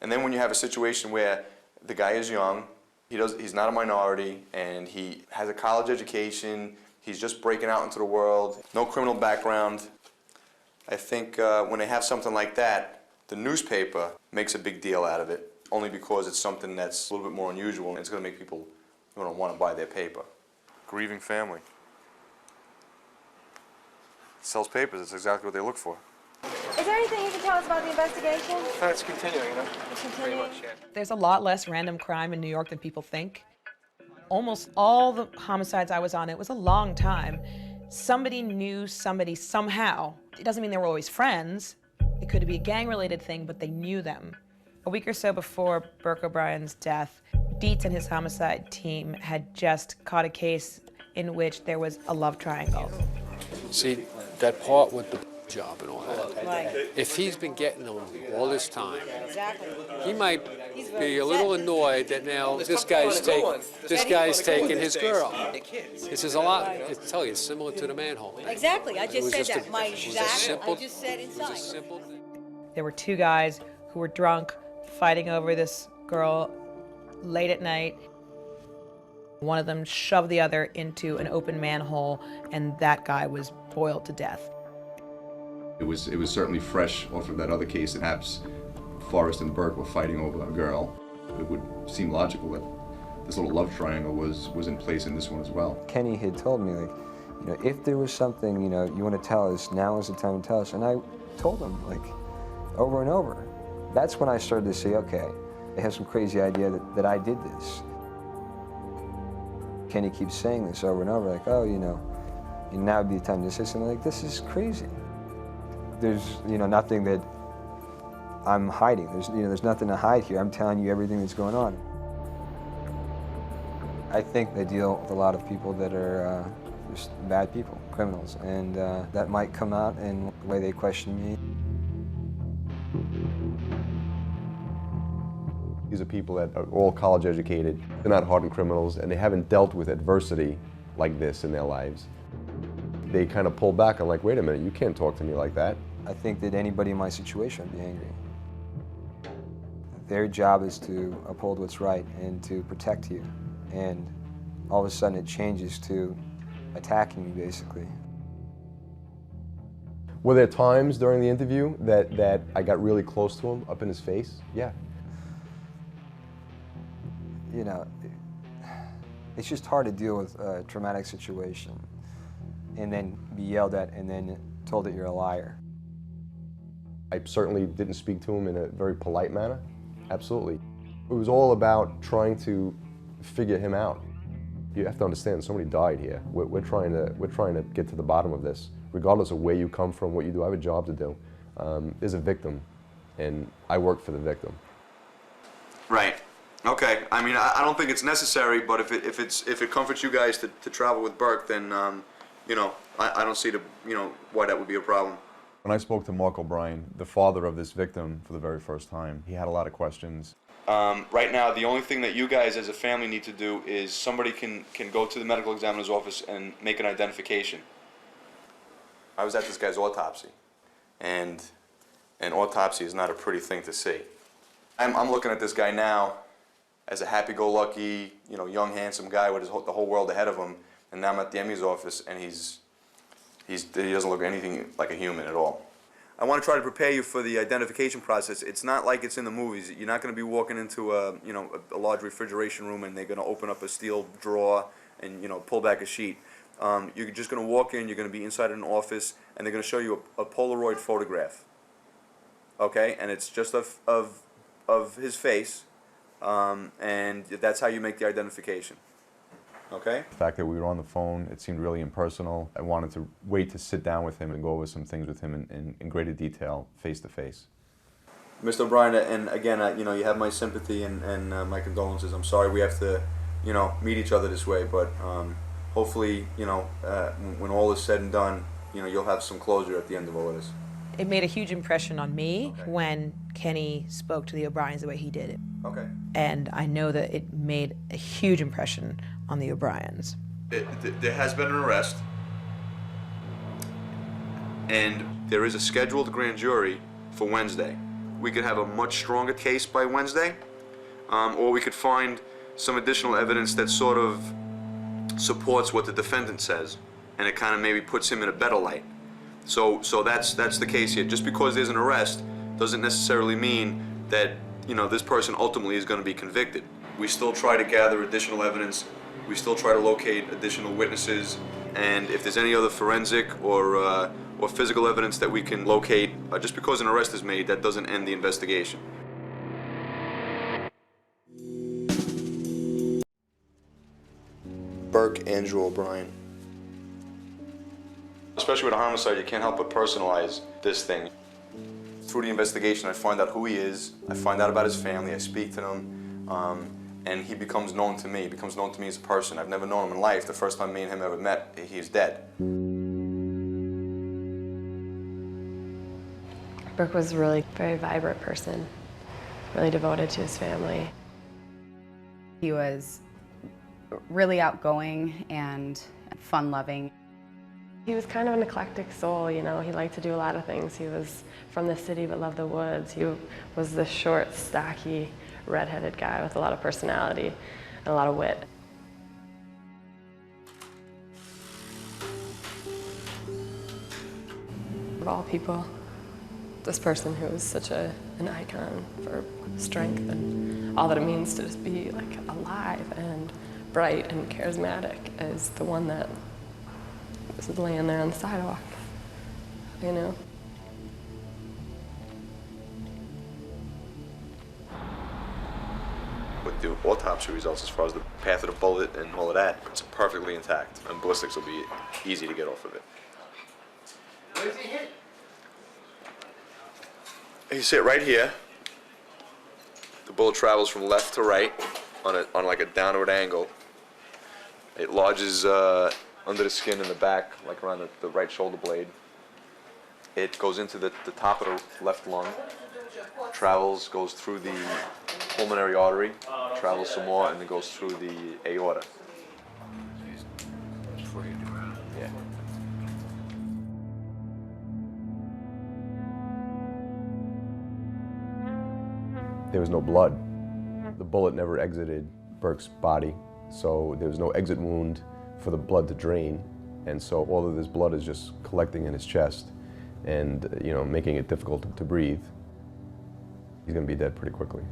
And then when you have a situation where the guy is young, he's not a minority, and he has a college education, he's just breaking out into the world, no criminal background. I think when they have something like that, the newspaper makes a big deal out of it, only because it's something that's a little bit more unusual, and it's going to make people want to buy their paper. Grieving family. Sells papers, that's exactly what they look for. Is there anything you can tell us about the investigation? It's continuing, you know? Pretty much, yeah. There's a lot less random crime in New York than people think. Almost all the homicides I was on, it was a long time. Somebody knew somebody somehow. It doesn't mean they were always friends. It could be a gang-related thing, but they knew them. A week or so before Burke O'Brien's death, Dietz and his homicide team had just caught a case in which there was a love triangle. See, that part with the job and all that. Right. If he's been getting them all this time, Exactly. he might be a little annoyed that now this guy's taking his girl. This is a lot. I tell you, it's similar to the manhole. Exactly. I It just was said just that. a- My it was a exact. simple- I just said It was a inside. simple thing. There were 2 guys who were drunk, fighting over this girl late at night. One of them shoved the other into an open manhole, and that guy was boiled to death. It was certainly fresh off of that other case that perhaps Forrest and Burke were fighting over a girl. It would seem logical that this little love triangle was in place in this one as well. Kenny had told me, like, you know, if there was something, you know, you want to tell us, now is the time to tell us. And I told him, like, over and over. That's when I started to say, okay, I have some crazy idea that I did this. Kenny keeps saying this over and over, like, oh, you know, now would be the time to say something like, this is crazy. There's, you know, nothing that I'm hiding. There's nothing to hide here. I'm telling you everything that's going on. I think they deal with a lot of people that are just bad people, criminals, and that might come out in the way they question me. These are people that are all college educated. They're not hardened criminals, and they haven't dealt with adversity like this in their lives. They kind of pull back and like, wait a minute, you can't talk to me like that. I think that anybody in my situation would be angry. Their job is to uphold what's right and to protect you. And all of a sudden it changes to attacking you, basically. Were there times during the interview that I got really close to him, up in his face? Yeah. You know, it's just hard to deal with a traumatic situation and then be yelled at and then told that you're a liar. I certainly didn't speak to him in a very polite manner. Absolutely. It was all about trying to figure him out. You have to understand, somebody died here. We're trying to get to the bottom of this. Regardless of where you come from, what you do, I have a job to do. There's a victim, and I work for the victim. Right. Okay. I mean, I don't think it's necessary, but if it comforts you guys to travel with Burke, then you know, I don't see why that would be a problem. When I spoke to Burke O'Brien, the father of this victim, for the very first time, he had a lot of questions. Right now, the only thing that you guys as a family need to do is somebody can go to the medical examiner's office and make an identification. I was at this guy's autopsy, and an autopsy is not a pretty thing to see. I'm looking at this guy now as a happy-go-lucky, you know, young, handsome guy with the whole world ahead of him, and now I'm at the ME's office, and he doesn't look anything like a human at all. I want to try to prepare you for the identification process. It's not like it's in the movies. You're not going to be walking into a large refrigeration room and they're going to open up a steel drawer and, you know, pull back a sheet. You're just going to walk in, you're going to be inside an office, and they're going to show you a Polaroid photograph. Okay? And it's just of his face, and that's how you make the identification. Okay? The fact that we were on the phone, it seemed really impersonal. I wanted to wait to sit down with him and go over some things with him in greater detail, face to face. Mr. O'Brien, and again, you know, you have my sympathy and my condolences. I'm sorry we have to, you know, meet each other this way, but hopefully, you know, when all is said and done, you know, you'll have some closure at the end of all of this. It made a huge impression on me when Kenny spoke to the O'Briens the way he did it. Okay. And I know that it made a huge impression on the O'Briens. There has been an arrest, and there is a scheduled grand jury for Wednesday. We could have a much stronger case by Wednesday, or we could find some additional evidence that sort of supports what the defendant says, and it kind of maybe puts him in a better light. So that's the case here. Just because there's an arrest doesn't necessarily mean that, you know, this person ultimately is going to be convicted. We still try to gather additional evidence. We still try to locate additional witnesses, and if there's any other forensic or physical evidence that we can locate, just because an arrest is made, that doesn't end the investigation. Burke Andrew O'Brien. Especially with a homicide, you can't help but personalize this thing. Through the investigation, I find out who he is, I find out about his family, I speak to them, and he becomes known to me. He becomes known to me as a person. I've never known him in life. The first time me and him ever met, he's dead. Burke was a really very vibrant person, really devoted to his family. He was really outgoing and fun-loving. He was kind of an eclectic soul, you know. He liked to do a lot of things. He was from the city but loved the woods. He was this short, stocky, red-headed guy with a lot of personality and a lot of wit. Of all people, this person who was such an icon for strength and all that it means to just be like alive and bright and charismatic as the one that was laying there on the sidewalk, you know? With the autopsy results, as far as the path of the bullet and all of that, it's perfectly intact, and ballistics will be easy to get off of it. Where's he hit? You sit right here. The bullet travels from left to right on like a downward angle. It lodges under the skin in the back, like around the right shoulder blade. It goes into the top of the left lung, travels, goes through the pulmonary artery, travels some more, and then goes through the aorta. Yeah. There was no blood. The bullet never exited Burke's body, so there was no exit wound for the blood to drain, and so all of this blood is just collecting in his chest and, you know, making it difficult to breathe. He's going to be dead pretty quickly.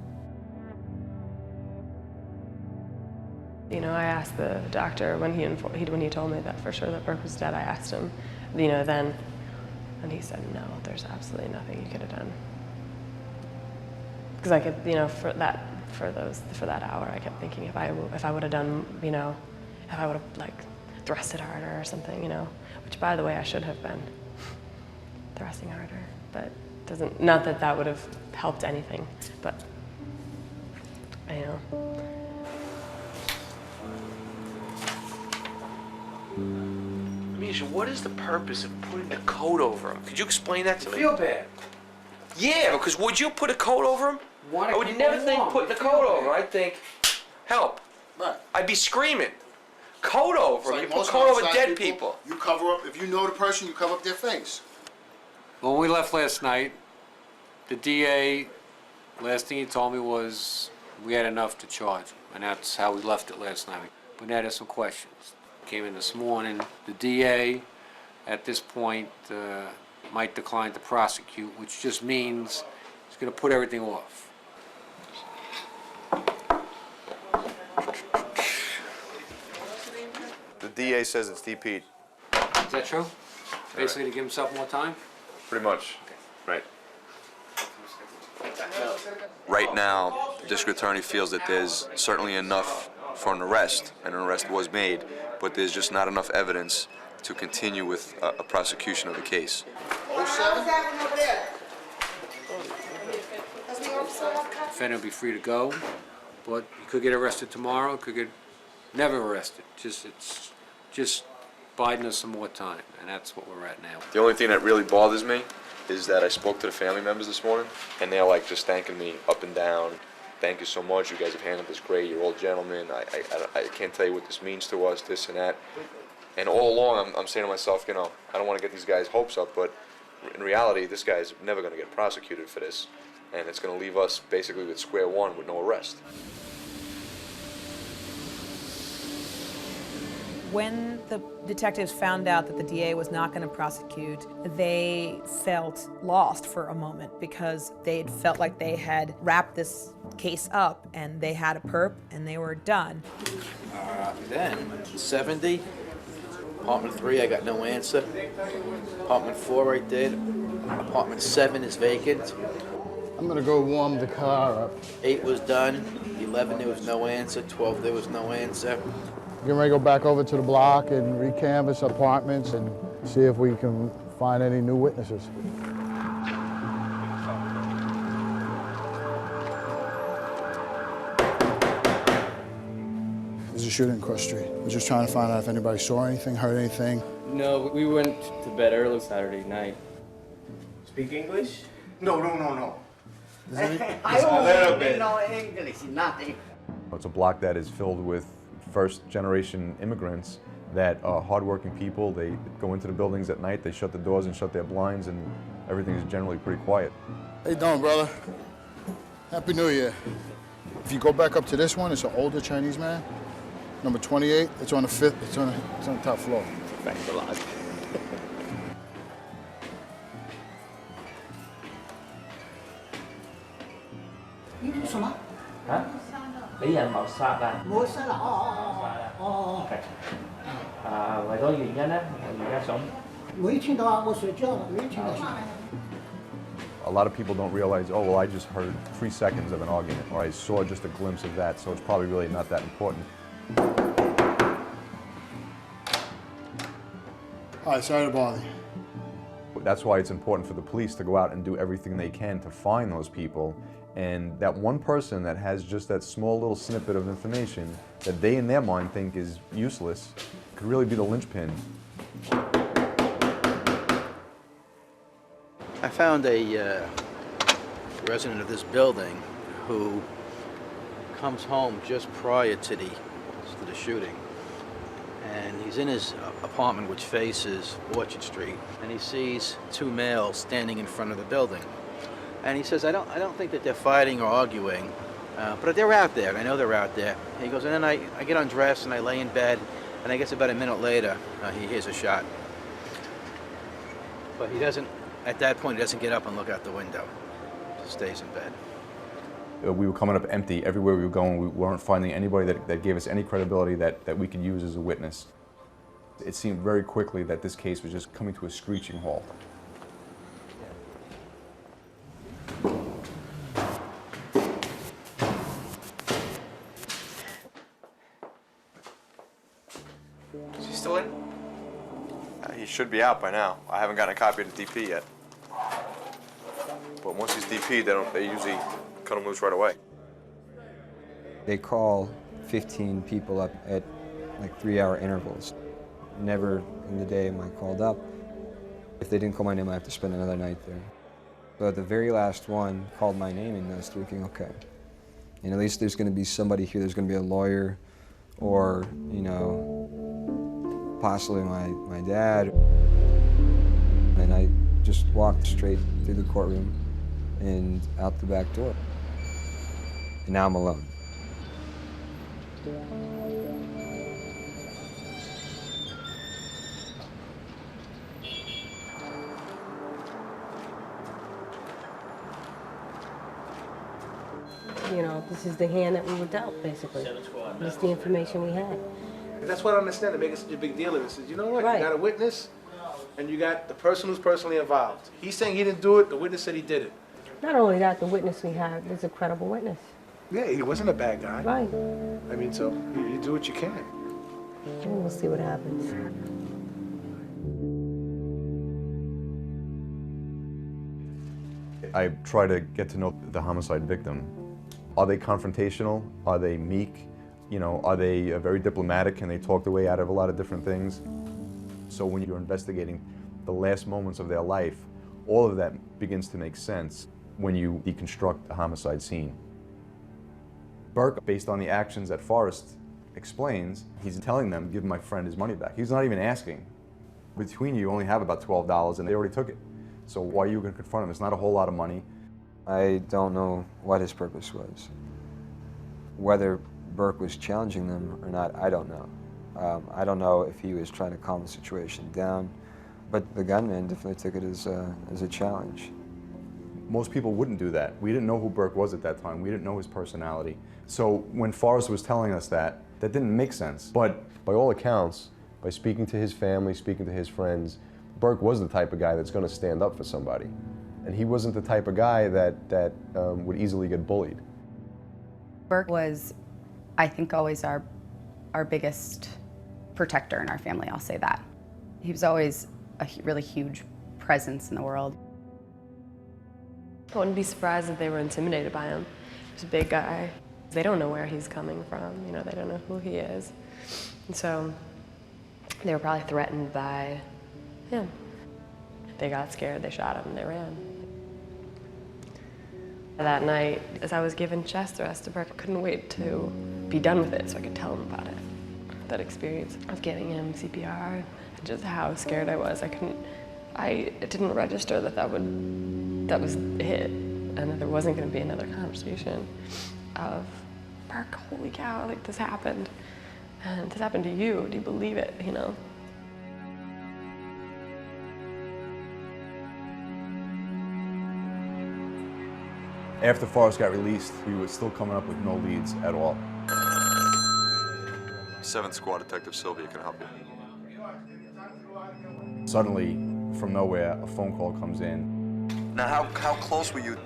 You know, I asked the doctor when he told me that for sure that Burke was dead. I asked him, you know, then, and he said, no, there's absolutely nothing you could have done. Because I could, you know, for that hour, I kept thinking if I would have done, you know, if I would have like thrusted harder or something, you know, which by the way I should have been thrusting harder, but doesn't, not that that would have helped anything, but I know. Misha, what is the purpose of putting a coat over him? Could you explain that to me? Feel bad. Yeah, because would you put a coat over him? I would never think putting a coat over him. I'd think, help. Right. I'd be screaming. Coat over him. Like You put most coat over homicide dead people. You cover up, if you know the person, you cover up their face. When we left last night, the DA, last thing he told me was we had enough to charge him, and that's how we left it last night. But now there's some questions. Came in this morning, the DA at this point might decline to prosecute, which just means he's going to put everything off. The DA says it's DP'd. Is that true? Basically to give himself more time? Pretty much. Right. Right now, the district attorney feels that there's certainly enough for an arrest, and an arrest was made, but there's just not enough evidence to continue with a prosecution of the case. Defendant will be free to go, but he could get arrested tomorrow, could get never arrested. It's just biding us some more time, and that's what we're at now. The only thing that really bothers me is that I spoke to the family members this morning, and they're like just thanking me up and down. Thank you so much. You guys have handled this great. You're all gentlemen. I can't tell you what this means to us, this and that. And all along, I'm saying to myself, you know, I don't want to get these guys' hopes up, but in reality, this guy's never going to get prosecuted for this, and it's going to leave us basically with square one with no arrest. When the detectives found out that the DA was not going to prosecute, they felt lost for a moment because they felt like they had wrapped this case up and they had a perp and they were done. Then, 70, apartment 3, I got no answer. Apartment 4 I did. Apartment 7 is vacant. I'm gonna go warm the car up. 8 was done. 11, there was no answer. 12, there was no answer. Getting ready to go back over to the block and recanvass apartments and see if we can find any new witnesses. There's a shooting across the street. We're just trying to find out if anybody saw anything, heard anything. No, we went to bed early Saturday night. Speak English? No. I don't know English, nothing. It's a block that is filled with first-generation immigrants that are hardworking people. They go into the buildings at night, they shut the doors and shut their blinds, and everything is generally pretty quiet. How you doing, brother? Happy New Year. If you go back up to this one, it's an older Chinese man. Number 28, it's on the 5th, it's on the top floor. Thanks a lot. 俾人謀殺啊！冇殺啦，為咗原因咧，我而家想 我一听到啊，我睡觉了，我一听到。 A lot of people don't realize, oh, well, I just heard 3 seconds of an argument, or I saw just a glimpse of that, so it's probably really not that important. Hi, sorry to bother you. That's why it's important for the police to go out and do everything they can to find those people. And that one person that has just that small little snippet of information that they in their mind think is useless could really be the linchpin. I found a resident of this building who comes home just prior to the shooting. And he's in his apartment, which faces Orchard Street, and he sees 2 males standing in front of the building. And he says, I don't think that they're fighting or arguing, but they're out there. I know they're out there. And he goes, and then I get undressed and I lay in bed, and I guess about a minute later, he hears a shot. But he doesn't, at that point, he doesn't get up and look out the window. He stays in bed. We were coming up empty everywhere we were going. We weren't finding anybody that gave us any credibility that we could use as a witness. It seemed very quickly that this case was just coming to a screeching halt. Is he still in? He should be out by now. I haven't gotten a copy of the DP yet. But once he's DP'd, they usually cut him loose right away. They call 15 people up at like 3-hour intervals. Never in the day am I called up. If they didn't call my name, I have to spend another night there. So the very last one called my name, and I was thinking, okay, and at least there's going to be somebody here. There's going to be a lawyer, or possibly my dad. And I just walked straight through the courtroom and out the back door. And now I'm alone. You know, this is the hand that we were dealt, basically. This is the information we had. And that's what I understand. They make it such a big deal of it. Says, you know what? Right. You got a witness, and you got the person who's personally involved. He's saying he didn't do it. The witness said he did it. Not only that, the witness we had was a credible witness. Yeah, he wasn't a bad guy. Right. I mean, so you do what you can. And we'll see what happens. I try to get to know the homicide victim. Are they confrontational? Are they meek? Are they very diplomatic? Can they talk their way out of a lot of different things? So when you're investigating the last moments of their life, all of that begins to make sense when you deconstruct a homicide scene. Burke, based on the actions that Forrest explains, he's telling them, give my friend his money back. He's not even asking. Between you only have about $12 and they already took it. So why are you going to confront him? It's not a whole lot of money. I don't know what his purpose was. Whether Burke was challenging them or not, I don't know. I don't know if he was trying to calm the situation down, but the gunman definitely took it as a challenge. Most people wouldn't do that. We didn't know who Burke was at that time. We didn't know his personality. So when Forrest was telling us that didn't make sense. But by all accounts, by speaking to his family, speaking to his friends, Burke was the type of guy that's going to stand up for somebody. And he wasn't the type of guy that would easily get bullied. Burke was, I think, always our biggest protector in our family, I'll say that. He was always a really huge presence in the world. I wouldn't be surprised if they were intimidated by him. He's a big guy. They don't know where he's coming from, they don't know who he is. And so they were probably threatened by him. They got scared, they shot him, and they ran. That night, as I was given chest thrust to Burke, I couldn't wait to be done with it so I could tell him about it. That experience of giving him CPR, just how scared I was. It didn't register that was it, and that there wasn't going to be another conversation of, Burke, holy cow, this happened. And this happened to you, do you believe it, After Forrest got released, we were still coming up with no leads at all. 7th Squad Detective Sylvia can help you. Suddenly, from nowhere, a phone call comes in. Now, how close were you?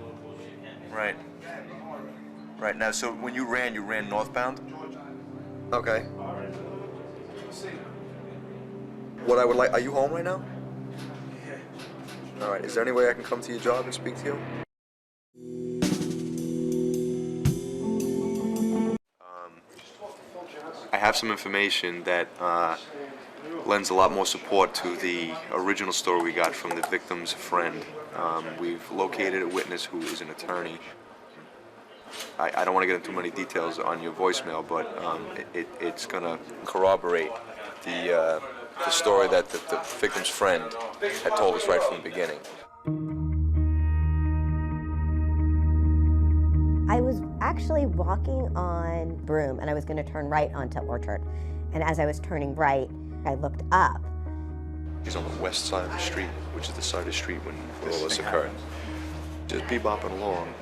Right. Right, now, so when you ran northbound? Okay. What I would like, are you home right now? All right, is there any way I can come to your job and speak to you? I have some information that lends a lot more support to the original story we got from the victim's friend. We've located a witness who is an attorney. I don't want to get into many details on your voicemail, but it's going to corroborate the story that the victim's friend had told us right from the beginning. I was actually walking on Broome, and I was going to turn right onto Orchard. And as I was turning right, I looked up. He's on the west side of the street, which is the side of the street when all this occurred. Just bebopping along,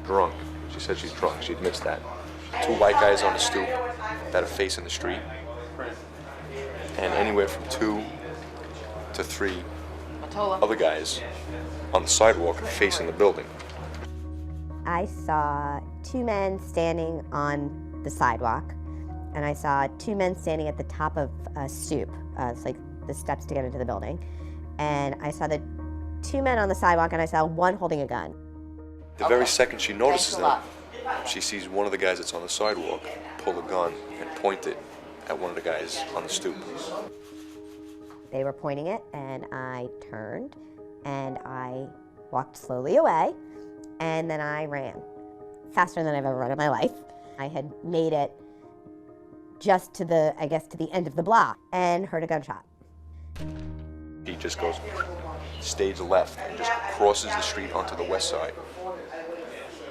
drunk. She said she's drunk, she admits that. 2 white guys on the stoop that are facing the street. And anywhere from 2 to 3 other guys on the sidewalk facing the building. I saw 2 men standing on the sidewalk, and I saw 2 men standing at the top of a stoop. It's like the steps to get into the building. And I saw the 2 men on the sidewalk, and I saw 1 holding a gun. The very second she notices them, she sees one of the guys that's on the sidewalk pull a gun and point it at one of the guys on the stoop. They were pointing it, and I turned, and I walked slowly away, and then I ran. Faster than I've ever run in my life. I had made it just to the, I guess, to the end of the block, and heard a gunshot. He just goes stage left and just crosses the street onto the west side.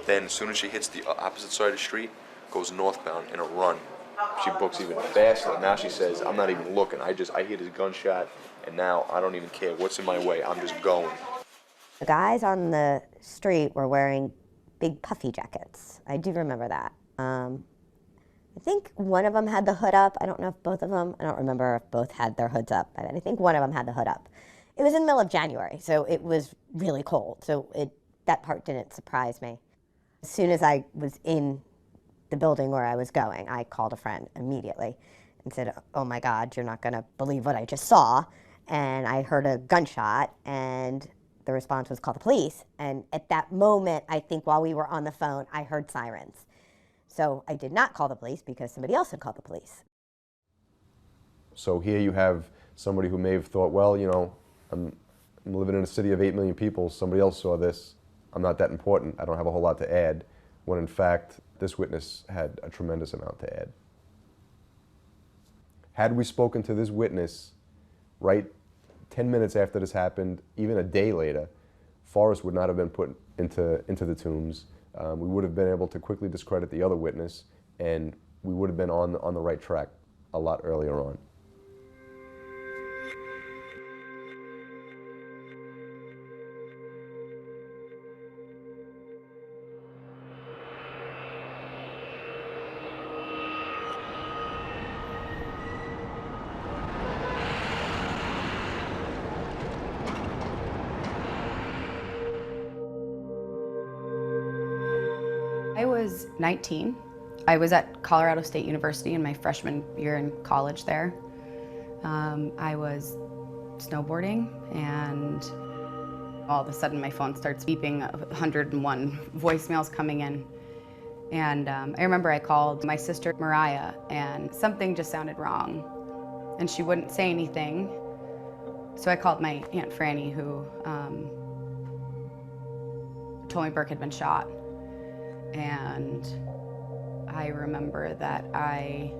Then as soon as she hits the opposite side of the street, goes northbound in a run. She books even faster. Now she says, I'm not even looking. I hear this gunshot, and now I don't even care what's in my way. I'm just going. The guys on the street were wearing big puffy jackets. I do remember that. I think one of them had the hood up. I don't know if both of them, I don't remember if both had their hoods up, but I think one of them had the hood up. It was in the middle of January, so it was really cold, so that part didn't surprise me. As soon as I was in the building where I was going, I called a friend immediately and said, oh my God, you're not gonna believe what I just saw. And I heard a gunshot, and the response was call the police. And at that moment, I think while we were on the phone, I heard sirens. So I did not call the police because somebody else had called the police. So here you have somebody who may have thought, well, you know, I'm living in a city of 8 million people, somebody else saw this, I'm not that important, I don't have a whole lot to add, when in fact, this witness had a tremendous amount to add. Had we spoken to this witness right 10 minutes after this happened, even a day later, Forrest would not have been put into the tombs. We would have been able to quickly discredit the other witness, and we would have been on the right track a lot earlier on. I was 19. I was at Colorado State University in my freshman year in college there. I was snowboarding, and all of a sudden my phone starts beeping, 101 voicemails coming in. And I remember I called my sister Mariah, and something just sounded wrong, and she wouldn't say anything. So I called my Aunt Franny, who told me Burke had been shot. And I remember that I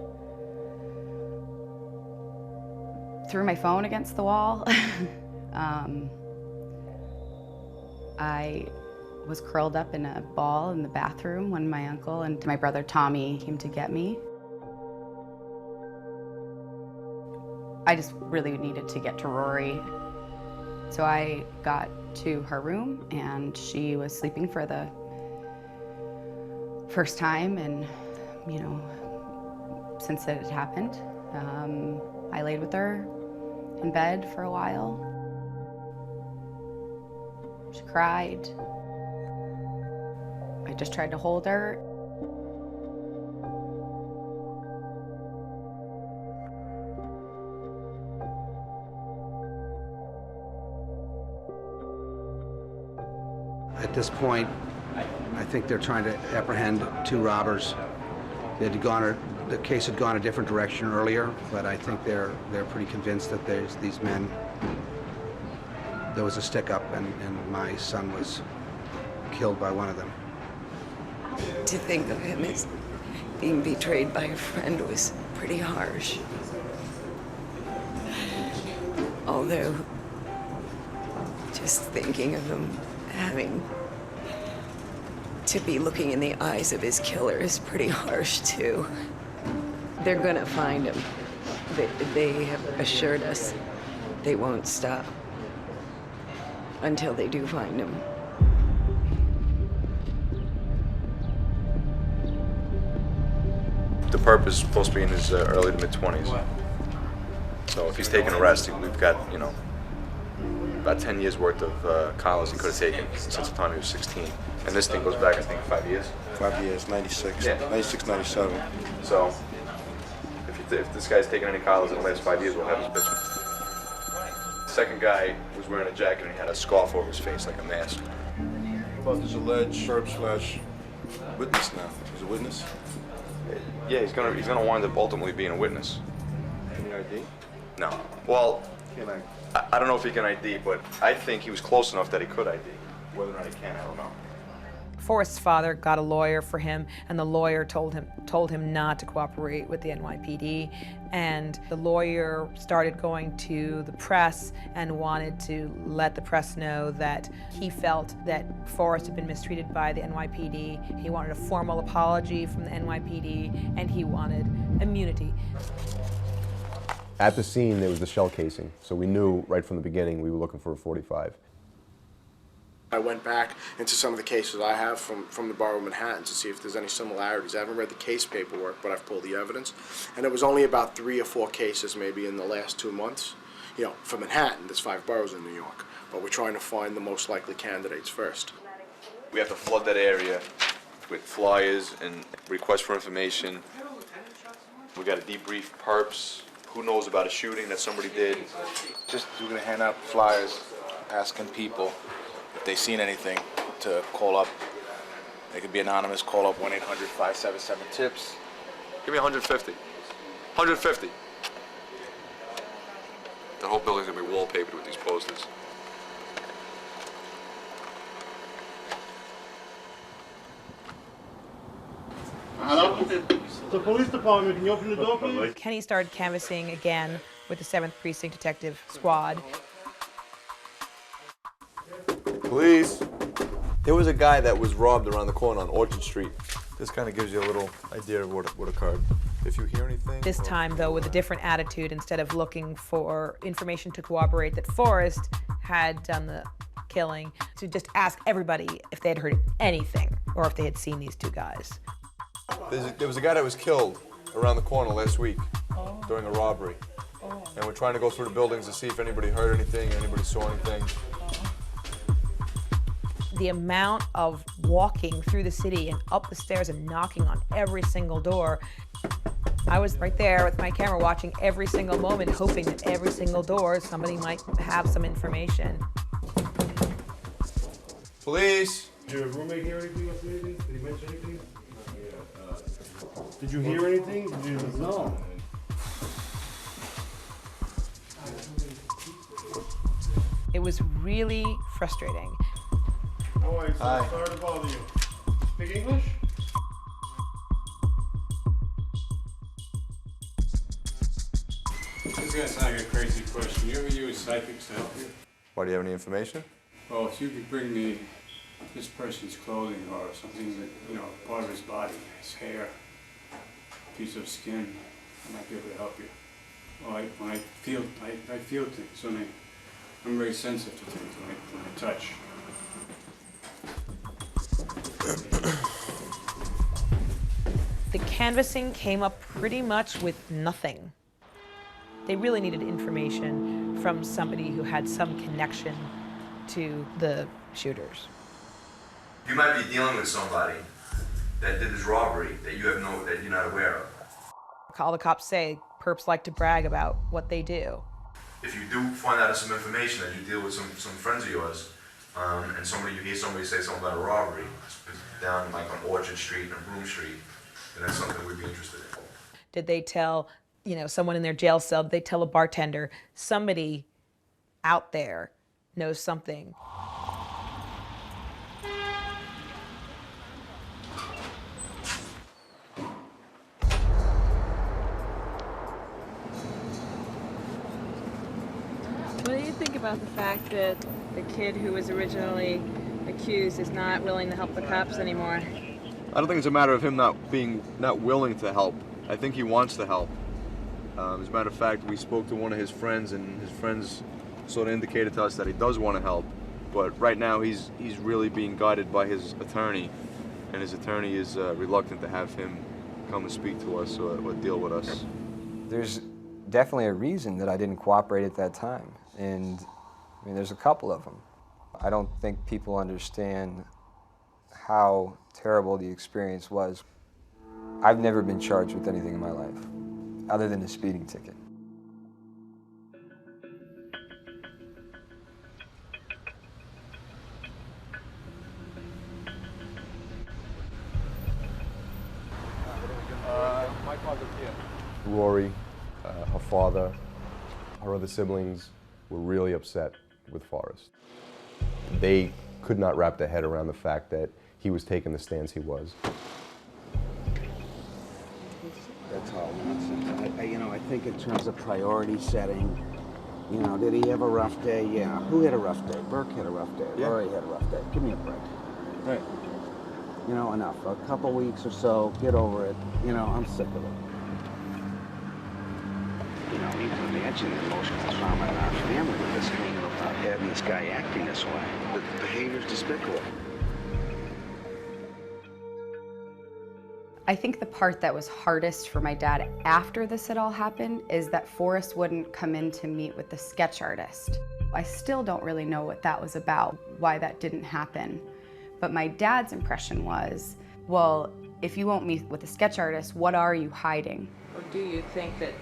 threw my phone against the wall. I was curled up in a ball in the bathroom when my uncle and my brother Tommy came to get me. I just really needed to get to Rory. So I got to her room, and she was sleeping for the first time in, since it had happened. I laid with her in bed for a while. She cried. I just tried to hold her. At this point, I think they're trying to apprehend 2 robbers. The case had gone a different direction earlier, but I think they're pretty convinced that there's these men. There was a stick-up, and my son was killed by one of them. To think of him as being betrayed by a friend was pretty harsh. Although, just thinking of him having to be looking in the eyes of his killer is pretty harsh, too. They're gonna find him. They have assured us they won't stop until they do find him. The perp is supposed to be in his early to mid-20s. So if he's taking arrest, we've got, you know, about 10 years worth of college he could have taken since the time he was 16. And this thing goes back, I think, 5 years? 5 years, 96. Yeah. 96, 97. So if this guy's taken any college in the last 5 years, we'll have his picture. The second guy was wearing a jacket and he had a scarf over his face, like a mask. What about this alleged perp/witness now? He's a witness? Yeah, he's gonna wind up ultimately being a witness. Any ID? No. Well, I don't know if he can ID, but I think he was close enough that he could ID. Whether or not he can, I don't know. Forrest's father got a lawyer for him, and the lawyer told him not to cooperate with the NYPD. And the lawyer started going to the press and wanted to let the press know that he felt that Forrest had been mistreated by the NYPD. He wanted a formal apology from the NYPD, and he wanted immunity. At the scene, there was the shell casing, so we knew right from the beginning we were looking for a .45. I went back into some of the cases I have from the borough of Manhattan to see if there's any similarities. I haven't read the case paperwork, but I've pulled the evidence. And it was only about 3 or 4 cases maybe in the last 2 months. You know, for Manhattan, there's 5 boroughs in New York. But we're trying to find the most likely candidates first. We have to flood that area with flyers and requests for information. We got to debrief perps. Who knows about a shooting that somebody did? Just we're gonna hand out flyers asking people if they've seen anything to call up. They could be anonymous, call up 1-800-577-TIPS. Give me 150. 150. The whole building's gonna be wallpapered with these posters. Hello? The police department, can you open the door, please? Kenny started canvassing again with the 7th Precinct Detective Squad. Police. There was a guy that was robbed around the corner on Orchard Street. This kind of gives you a little idea of what occurred. If you hear anything... This time, though, with a different attitude, instead of looking for information to corroborate that Forrest had done the killing, to just ask everybody if they had heard anything or if they had seen these 2 guys. There was a guy that was killed around the corner last week during a robbery. And we're trying to go through the buildings to see if anybody heard anything, anybody saw anything. The amount of walking through the city and up the stairs and knocking on every single door. I was right there with my camera watching every single moment, hoping that every single door somebody might have some information. Police! Did your roommate hear anything or see anything? Did he mention anything? Did you hear anything? Did you... No. It was really frustrating. All right, so Hi. sorry to bother you. Speak English? This is gonna sound like a crazy question. You ever use psychics to help you? Why, do you have any information? Well, if you could bring me this person's clothing or something that, you know, part of his body, his hair, piece of skin, I might be able to help you. Well, I feel things when I'm very sensitive to things when I touch. The canvassing came up pretty much with nothing. They really needed information from somebody who had some connection to the shooters. You might be dealing with somebody that did this robbery that you have that you're not aware of. All the cops say perps like to brag about what they do. If you do find out some information that you deal with some friends of yours, and you hear somebody say something about a robbery down like on Orchard Street and Broome Street, then that's something we'd be interested in. Did they tell, someone in their jail cell? Did they tell a bartender? Somebody out there knows something. What do you think about the fact that the kid who was originally accused is not willing to help the cops anymore? I don't think it's a matter of him not willing to help. I think he wants to help. As a matter of fact, we spoke to one of his friends, and his friends sort of indicated to us that he does want to help. But right now, he's really being guided by his attorney, and his attorney is reluctant to have him come and speak to us or deal with us. There's definitely a reason that I didn't cooperate at that time, and I mean, there's a couple of them. I don't think people understand how terrible the experience was. I've never been charged with anything in my life, other than a speeding ticket. Rory, her father, her other siblings were really upset with Forrest. They could not wrap their head around the fact that he was taking the stance he was. That's all nonsense. I think in terms of priority setting, did he have a rough day? Yeah. Who had a rough day? Burke had a rough day. Yeah. Rory had a rough day. Give me a break. Right. Enough. A couple weeks or so, get over it. I'm sick of it. You can imagine the emotional trauma in our family with this hanging about having this guy acting this way. The behavior's despicable. I think the part that was hardest for my dad after this had all happened is that Forrest wouldn't come in to meet with the sketch artist. I still don't really know what that was about, why that didn't happen. But my dad's impression was, well, if you won't meet with the sketch artist, what are you hiding? Or do you think that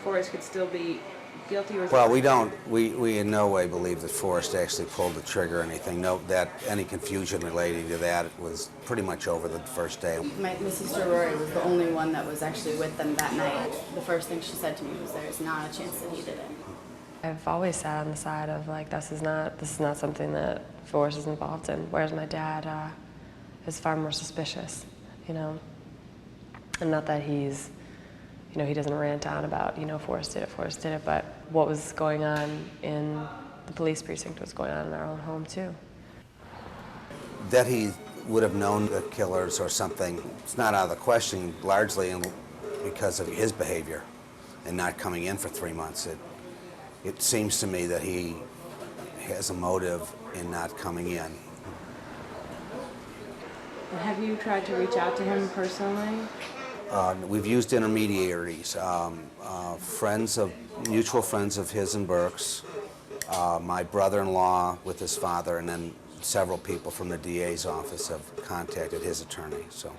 Forrest could still be guilty? Or Well, we in no way believe that Forrest actually pulled the trigger or anything. No, any confusion relating to that was pretty much over the first day. My sister Rory was the only one that was actually with them that night. The first thing she said to me was, there's not a chance that he did it. I've always sat on the side of this is not something that Forrest is involved in, whereas my dad is far more suspicious, and not that he's, he doesn't rant on about, Forrest did it, but what was going on in the police precinct was going on in our own home too. That he would have known the killers or something, it's not out of the question, largely because of his behavior and not coming in for 3 months. It seems to me that he has a motive in not coming in. And have you tried to reach out to him personally? We've used intermediaries, mutual friends of his and Burke's, my brother-in-law with his father, and then several people from the DA's office have contacted his attorney. So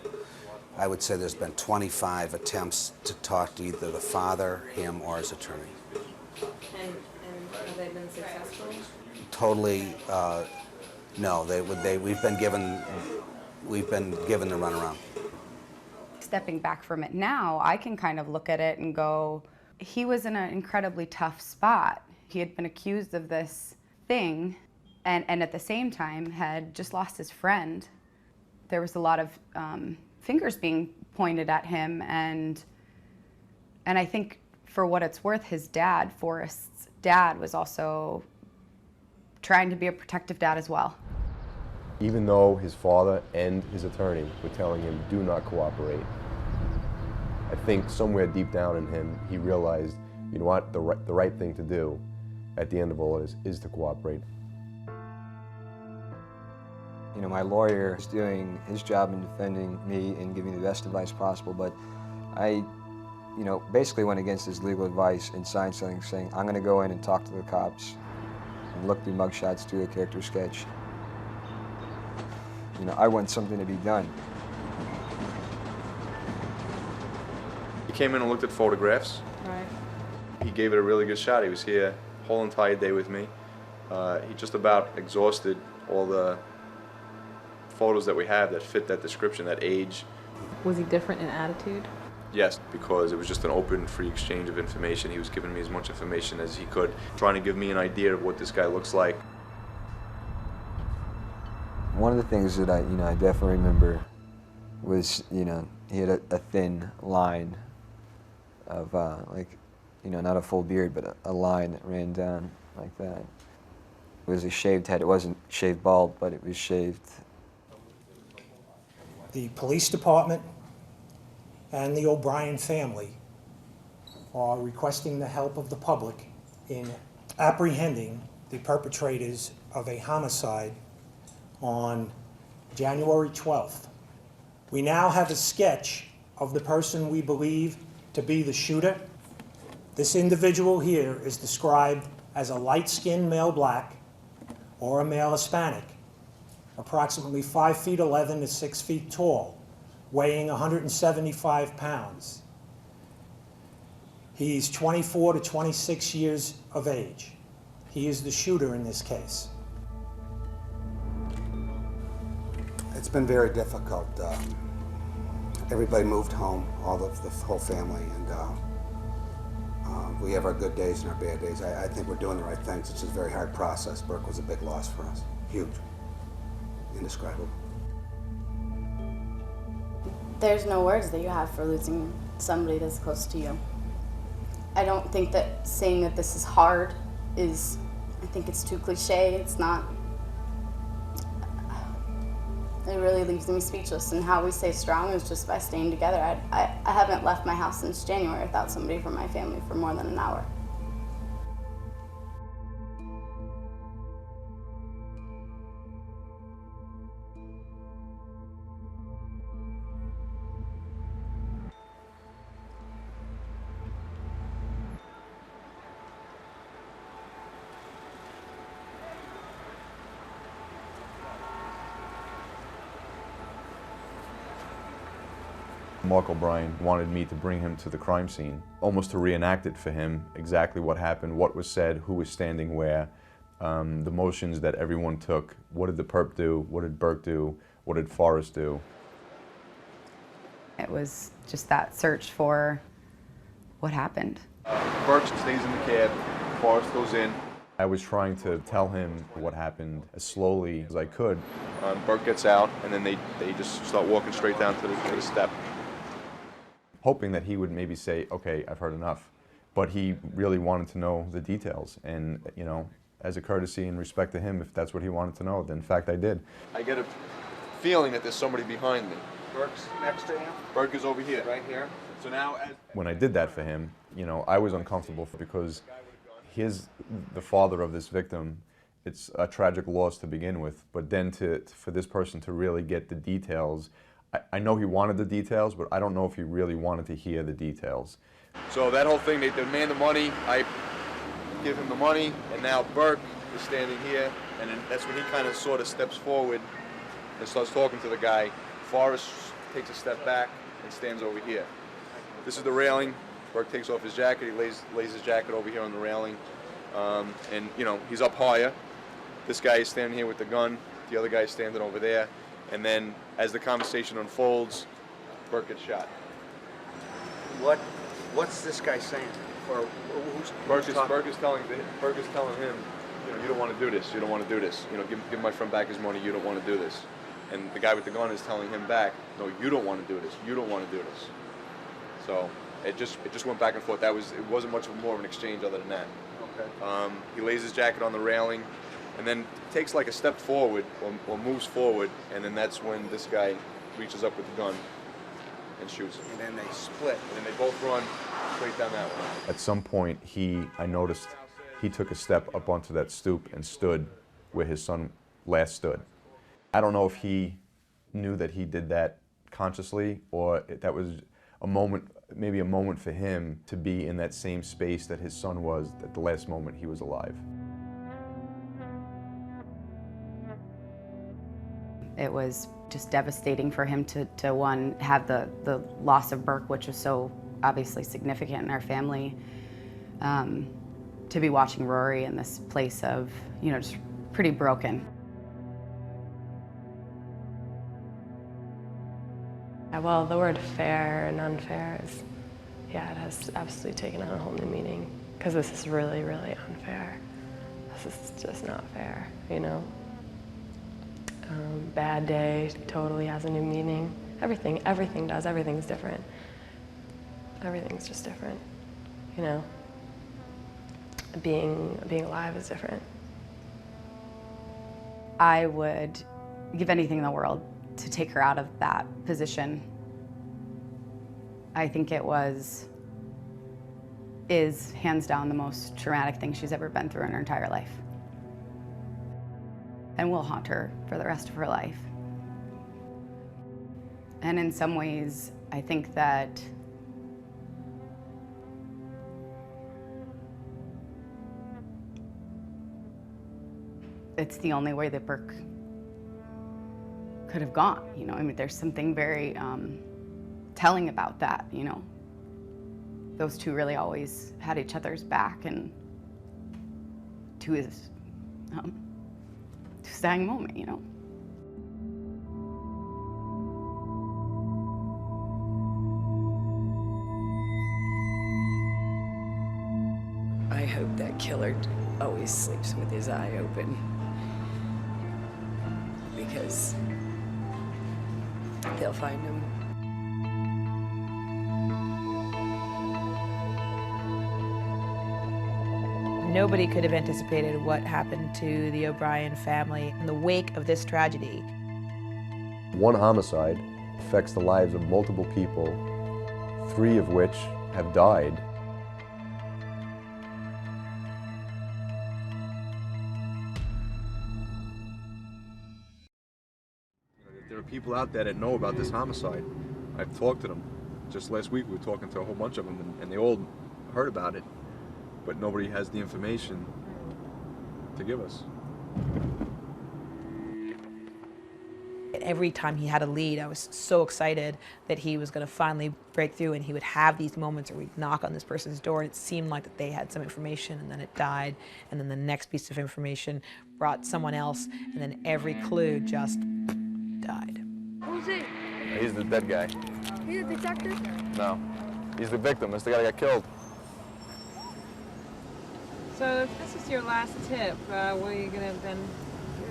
I would say there's been 25 attempts to talk to either the father, him, or his attorney. And have they been successful? Totally, no. We've been given the runaround. Stepping back from it now, I can kind of look at it and go, he was in an incredibly tough spot. He had been accused of this thing and at the same time had just lost his friend. There was a lot of fingers being pointed at him, and I think for what it's worth, his dad, Forrest's dad, was also trying to be a protective dad as well. Even though his father and his attorney were telling him, do not cooperate, I think somewhere deep down in him, he realized, you know what, the right thing to do at the end of all this is to cooperate. You know, my lawyer is doing his job in defending me and giving me the best advice possible, but I, basically went against his legal advice and signed something saying, I'm going to go in and talk to the cops and look through mugshots, do a character sketch. I want something to be done. He came in and looked at photographs. Right. He gave it a really good shot. He was here the whole entire day with me. He just about exhausted all the photos that we have that fit that description, that age. Was he different in attitude? Yes, because it was just an open, free exchange of information. He was giving me as much information as he could, trying to give me an idea of what this guy looks like. One of the things that I definitely remember was, he had a thin line of, not a full beard, but a line that ran down like that. It was a shaved head. It wasn't shaved bald, but it was shaved. The police department and the O'Brien family are requesting the help of the public in apprehending the perpetrators of a homicide on January 12th. We now have a sketch of the person we believe to be the shooter. This individual here is described as a light-skinned male black or a male Hispanic, approximately 5'11" to 6 feet tall, weighing 175 pounds. He's 24 to 26 years of age. He is the shooter in this case. It's been very difficult. Everybody moved home, the whole family, and we have our good days and our bad days. I think we're doing the right things. It's just a very hard process. Burke was a big loss for us. Huge. Indescribable. There's no words that you have for losing somebody that's close to you. I don't think that saying that this is hard is, I think it's too cliche. It's not. It really leaves me speechless, and how we stay strong is just by staying together. I haven't left my house since January without somebody from my family for more than an hour. Burke O'Brien wanted me to bring him to the crime scene, almost to reenact it for him, exactly what happened, what was said, who was standing where, the motions that everyone took. What did the perp do? What did Burke do? What did Forrest do? It was just that search for what happened. Burke stays in the cab, Forrest goes in. I was trying to tell him what happened as slowly as I could. Burke gets out, and then they just start walking straight down to the step. Hoping that he would maybe say, okay, I've heard enough. But he really wanted to know the details. And, as a courtesy and respect to him, if that's what he wanted to know, then in fact I did. I get a feeling that there's somebody behind me. Burke's next to him? Burke is over here. Right here? So now, when I did that for him, I was uncomfortable because he's the father of this victim. It's a tragic loss to begin with, but then for this person to really get the details, I know he wanted the details, but I don't know if he really wanted to hear the details. So that whole thing, they demand the money, I give him the money, and now Burke is standing here, and then that's when he kind of sort of steps forward and starts talking to the guy. Forrest takes a step back and stands over here. This is the railing. Burke takes off his jacket, he lays his jacket over here on the railing, and he's up higher. This guy is standing here with the gun, the other guy is standing over there. And then, as the conversation unfolds, Burke gets shot. What's this guy saying? Or Burke is telling him, you don't want to do this. You don't want to do this. Give my friend back his money. You don't want to do this. And the guy with the gun is telling him back, no, you don't want to do this. You don't want to do this. So it just went back and forth. It wasn't much more of an exchange other than that. Okay. He lays his jacket on the railing, and then takes like a step forward or moves forward, and then that's when this guy reaches up with the gun and shoots him. And then they split. And then they both run straight down that way. At some point, I noticed he took a step up onto that stoop and stood where his son last stood. I don't know if he knew that he did that consciously, or that was a moment, maybe a moment for him to be in that same space that his son was at the last moment he was alive. It was just devastating for him to one, have the loss of Burke, which was so obviously significant in our family, to be watching Rory in this place of, you know, just pretty broken. Yeah, well, the word fair and unfair is, yeah, it has absolutely taken on a whole new meaning, because this is really, really unfair. This is just not fair, you know? Bad day totally has a new meaning. Everything does, everything's different. Everything's just different, you know? Being alive is different. I would give anything in the world to take her out of that position. I think is hands down the most traumatic thing she's ever been through in her entire life. And will haunt her for the rest of her life. And in some ways, I think that it's the only way that Burke could have gone, you know? I mean, there's something very telling about that, you know? Those two really always had each other's back, and to his dying moment, you know? I hope that killer always sleeps with his eye open, because they'll find him. Nobody could have anticipated what happened to the O'Brien family in the wake of this tragedy. One homicide affects the lives of multiple people, 3 of which have died. There are people out there that know about this homicide. I've talked to them. Just last week we were talking to a whole bunch of them, and they all heard about it, but nobody has the information to give us. Every time he had a lead, I was so excited that he was going to finally break through, and he would have these moments where we'd knock on this person's door and it seemed like that they had some information, and then it died, and then the next piece of information brought someone else, and then every clue just died. Who's he? He's the dead guy. He's a detective? No, he's the victim. That's the guy that got killed. So if this is your last tip, what are you going to then do?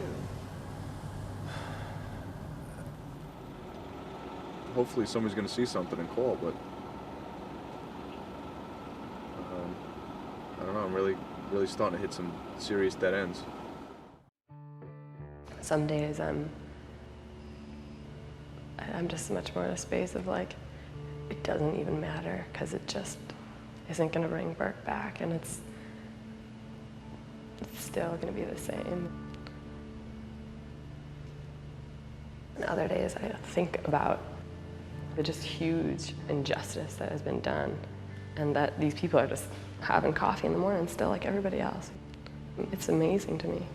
Hopefully somebody's going to see something and call, but I don't know, I'm really starting to hit some serious dead ends. Some days I'm just much more in a space of like, it doesn't even matter, because it just isn't going to bring Burke back, and it's still going to be the same. And other days I think about the just huge injustice that has been done, and that these people are just having coffee in the morning still like everybody else. It's amazing to me.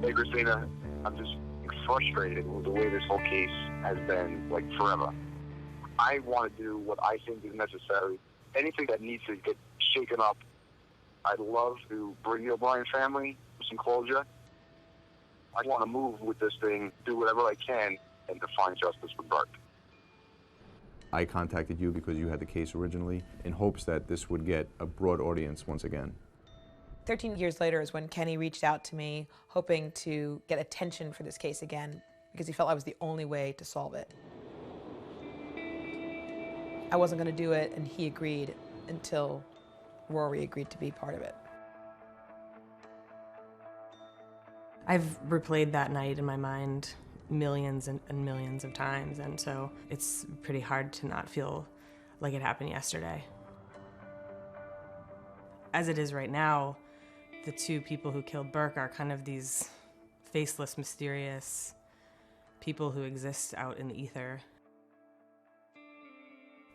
Hey, Christina, I'm just frustrated with the way this whole case has been, like, forever. I want to do what I think is necessary. Anything that needs to get shaken up, I'd love to bring the O'Brien family some closure. I want to move with this thing, do whatever I can, and to find justice for Burke. I contacted you because you had the case originally in hopes that this would get a broad audience once again. 13 years later is when Kenny reached out to me, hoping to get attention for this case again, because he felt I was the only way to solve it. I wasn't going to do it, and he agreed until Rory agreed to be part of it. I've replayed that night in my mind millions and millions of times, and so it's pretty hard to not feel like it happened yesterday. As it is right now, the two people who killed Burke are kind of these faceless, mysterious people who exist out in the ether.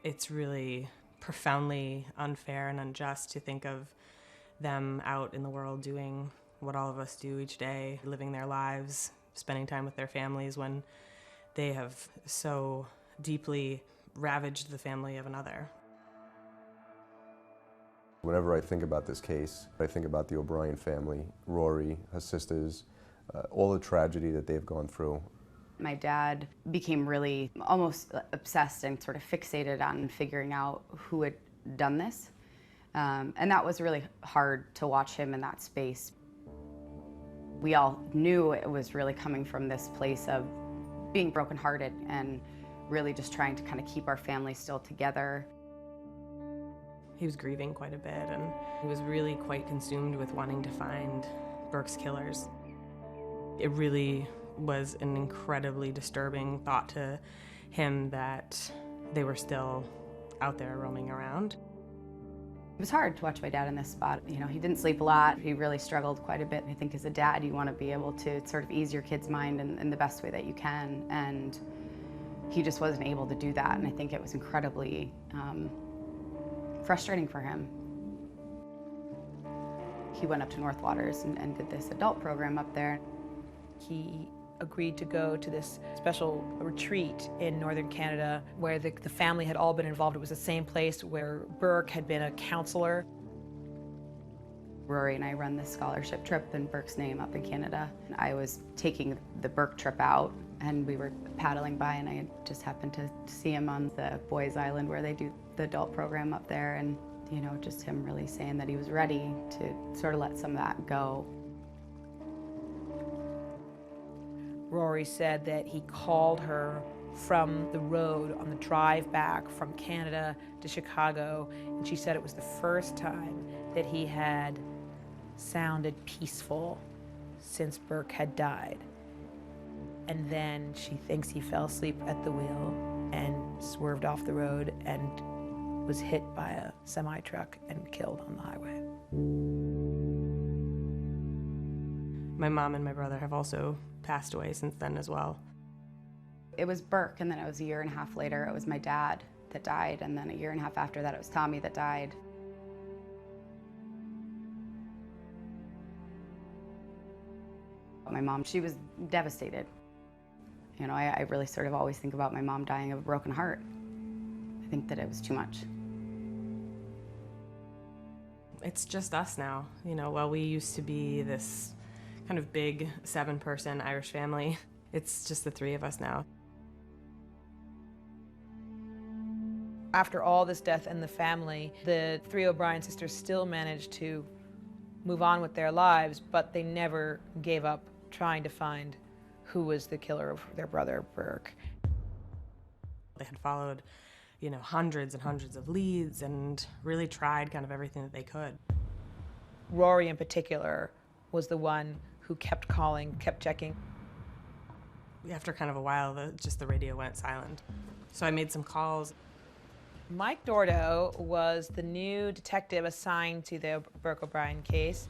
It's really profoundly unfair and unjust to think of them out in the world doing what all of us do each day, living their lives, spending time with their families, when they have so deeply ravaged the family of another. Whenever I think about this case, I think about the O'Brien family, Rory, her sisters, all the tragedy that they've gone through. My dad became really almost obsessed and sort of fixated on figuring out who had done this. And that was really hard to watch him in that space. We all knew it was really coming from this place of being brokenhearted and really just trying to kind of keep our family still together. He was grieving quite a bit, and he was really quite consumed with wanting to find Burke's killers. It really was an incredibly disturbing thought to him that they were still out there roaming around. It was hard to watch my dad in this spot. You know, he didn't sleep a lot. He really struggled quite a bit. I think as a dad, you want to be able to sort of ease your kid's mind in the best way that you can, and he just wasn't able to do that, and I think it was incredibly frustrating for him. He went up to North Waters and did this adult program up there. He agreed to go to this special retreat in northern Canada where the family had all been involved. It was the same place where Burke had been a counselor. Rory and I run this scholarship trip in Burke's name up in Canada. I was taking the Burke trip out, and we were paddling by, and I just happened to see him on the boys' island where they do the adult program up there, and you know, just him really saying that he was ready to sort of let some of that go. Rory said that he called her from the road on the drive back from Canada to Chicago, and she said it was the first time that he had sounded peaceful since Burke had died. And then she thinks he fell asleep at the wheel and swerved off the road and was hit by a semi-truck and killed on the highway. My mom and my brother have also passed away since then as well. It was Burke, and then it was a year and a half later, it was my dad that died, and then a year and a half after that, it was Tommy that died. My mom, she was devastated. You know, I really sort of always think about my mom dying of a broken heart. I think that it was too much. It's just us now. You know, while we used to be this kind of big 7-person Irish family, it's just the 3 of us now. After all this death in the family, the 3 O'Brien sisters still managed to move on with their lives, but they never gave up trying to find who was the killer of their brother, Burke. They had followed, you know, hundreds and hundreds of leads and really tried kind of everything that they could. Rory in particular was the one who kept calling, kept checking. After kind of a while, just the radio went silent. So I made some calls. Mike Dordo was the new detective assigned to the Burke O'Brien case.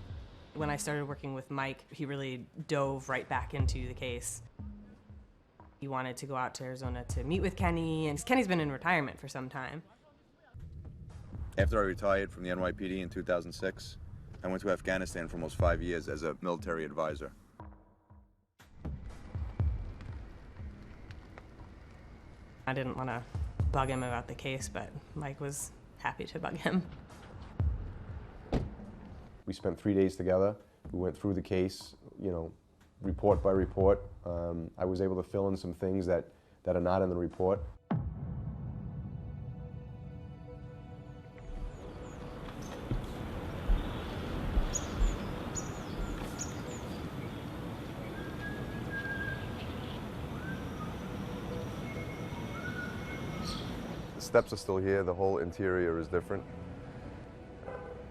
When I started working with Mike, he really dove right back into the case. He wanted to go out to Arizona to meet with Kenny, and Kenny's been in retirement for some time. After I retired from the NYPD in 2006, I went to Afghanistan for almost 5 years as a military advisor. I didn't want to bug him about the case, but Mike was happy to bug him. We spent 3 days together. We went through the case, you know, report by report. I was able to fill in some things that are not in the report. The steps are still here. The whole interior is different.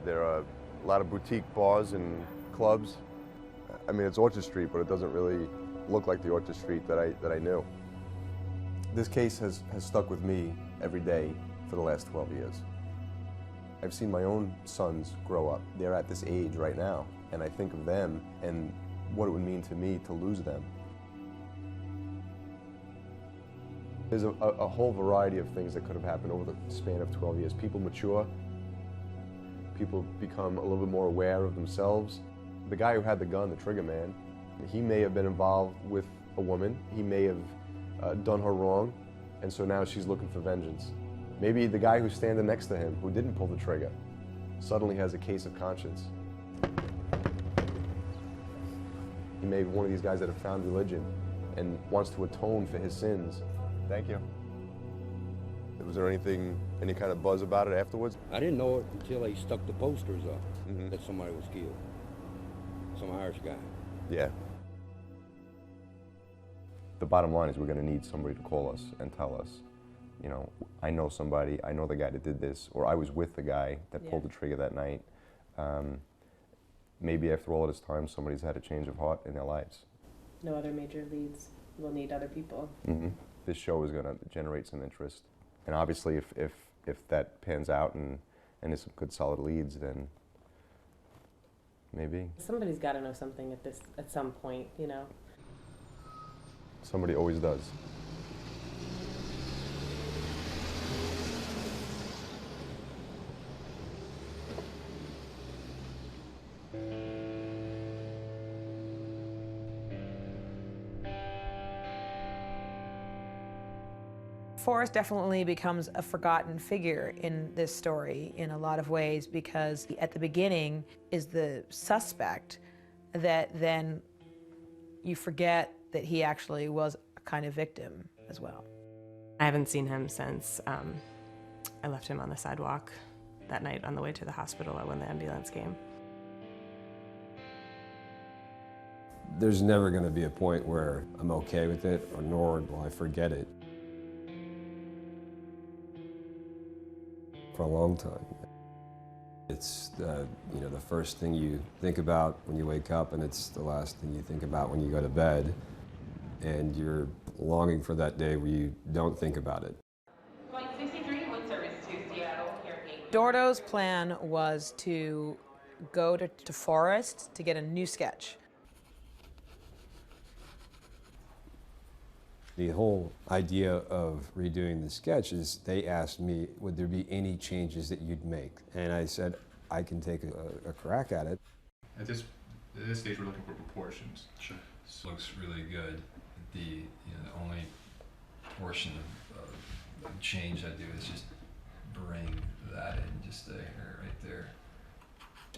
There are a lot of boutique bars and clubs. I mean, it's Orchard Street, but it doesn't really look like the Orchard Street that I knew. This case has stuck with me every day for the last 12 years. I've seen my own sons grow up. They're at this age right now, and I think of them and what it would mean to me to lose them. There's a whole variety of things that could have happened over the span of 12 years. People mature, people become a little bit more aware of themselves. The guy who had the gun, the trigger man, he may have been involved with a woman. He may have done her wrong, and so now she's looking for vengeance. Maybe the guy who's standing next to him, who didn't pull the trigger, suddenly has a case of conscience. He may be one of these guys that have found religion and wants to atone for his sins. Thank you. Was there any kind of buzz about it afterwards? I didn't know it until they stuck the posters up that somebody was killed. Some Irish guy. Yeah. The bottom line is we're going to need somebody to call us and tell us, you know, I know somebody, I know the guy that did this, or I was with the guy that pulled the trigger that night. Maybe after all of this time, somebody's had a change of heart in their lives. No other major leads. We'll need other people. This show is going to generate some interest. And obviously, if that pans out and there's some good solid leads, then maybe. Somebody's got to know something at some point, you know. Somebody always does. Forrest definitely becomes a forgotten figure in this story in a lot of ways because at the beginning is the suspect that then you forget that he actually was a kind of victim as well. I haven't seen him since I left him on the sidewalk that night on the way to the hospital when the ambulance came. There's never going to be a point where I'm okay with it, or nor will I forget it. For a long time. It's you know, the first thing you think about when you wake up, and it's the last thing you think about when you go to bed, and you're longing for that day where you don't think about it. Dordo's plan was to go to Forrest to get a new sketch. The whole idea of redoing the sketch is they asked me, would there be any changes that you'd make? And I said, I can take a crack at it. At this stage, we're looking for proportions. Sure. So it looks really good. The only portion of change I do is just bring that in, just right there.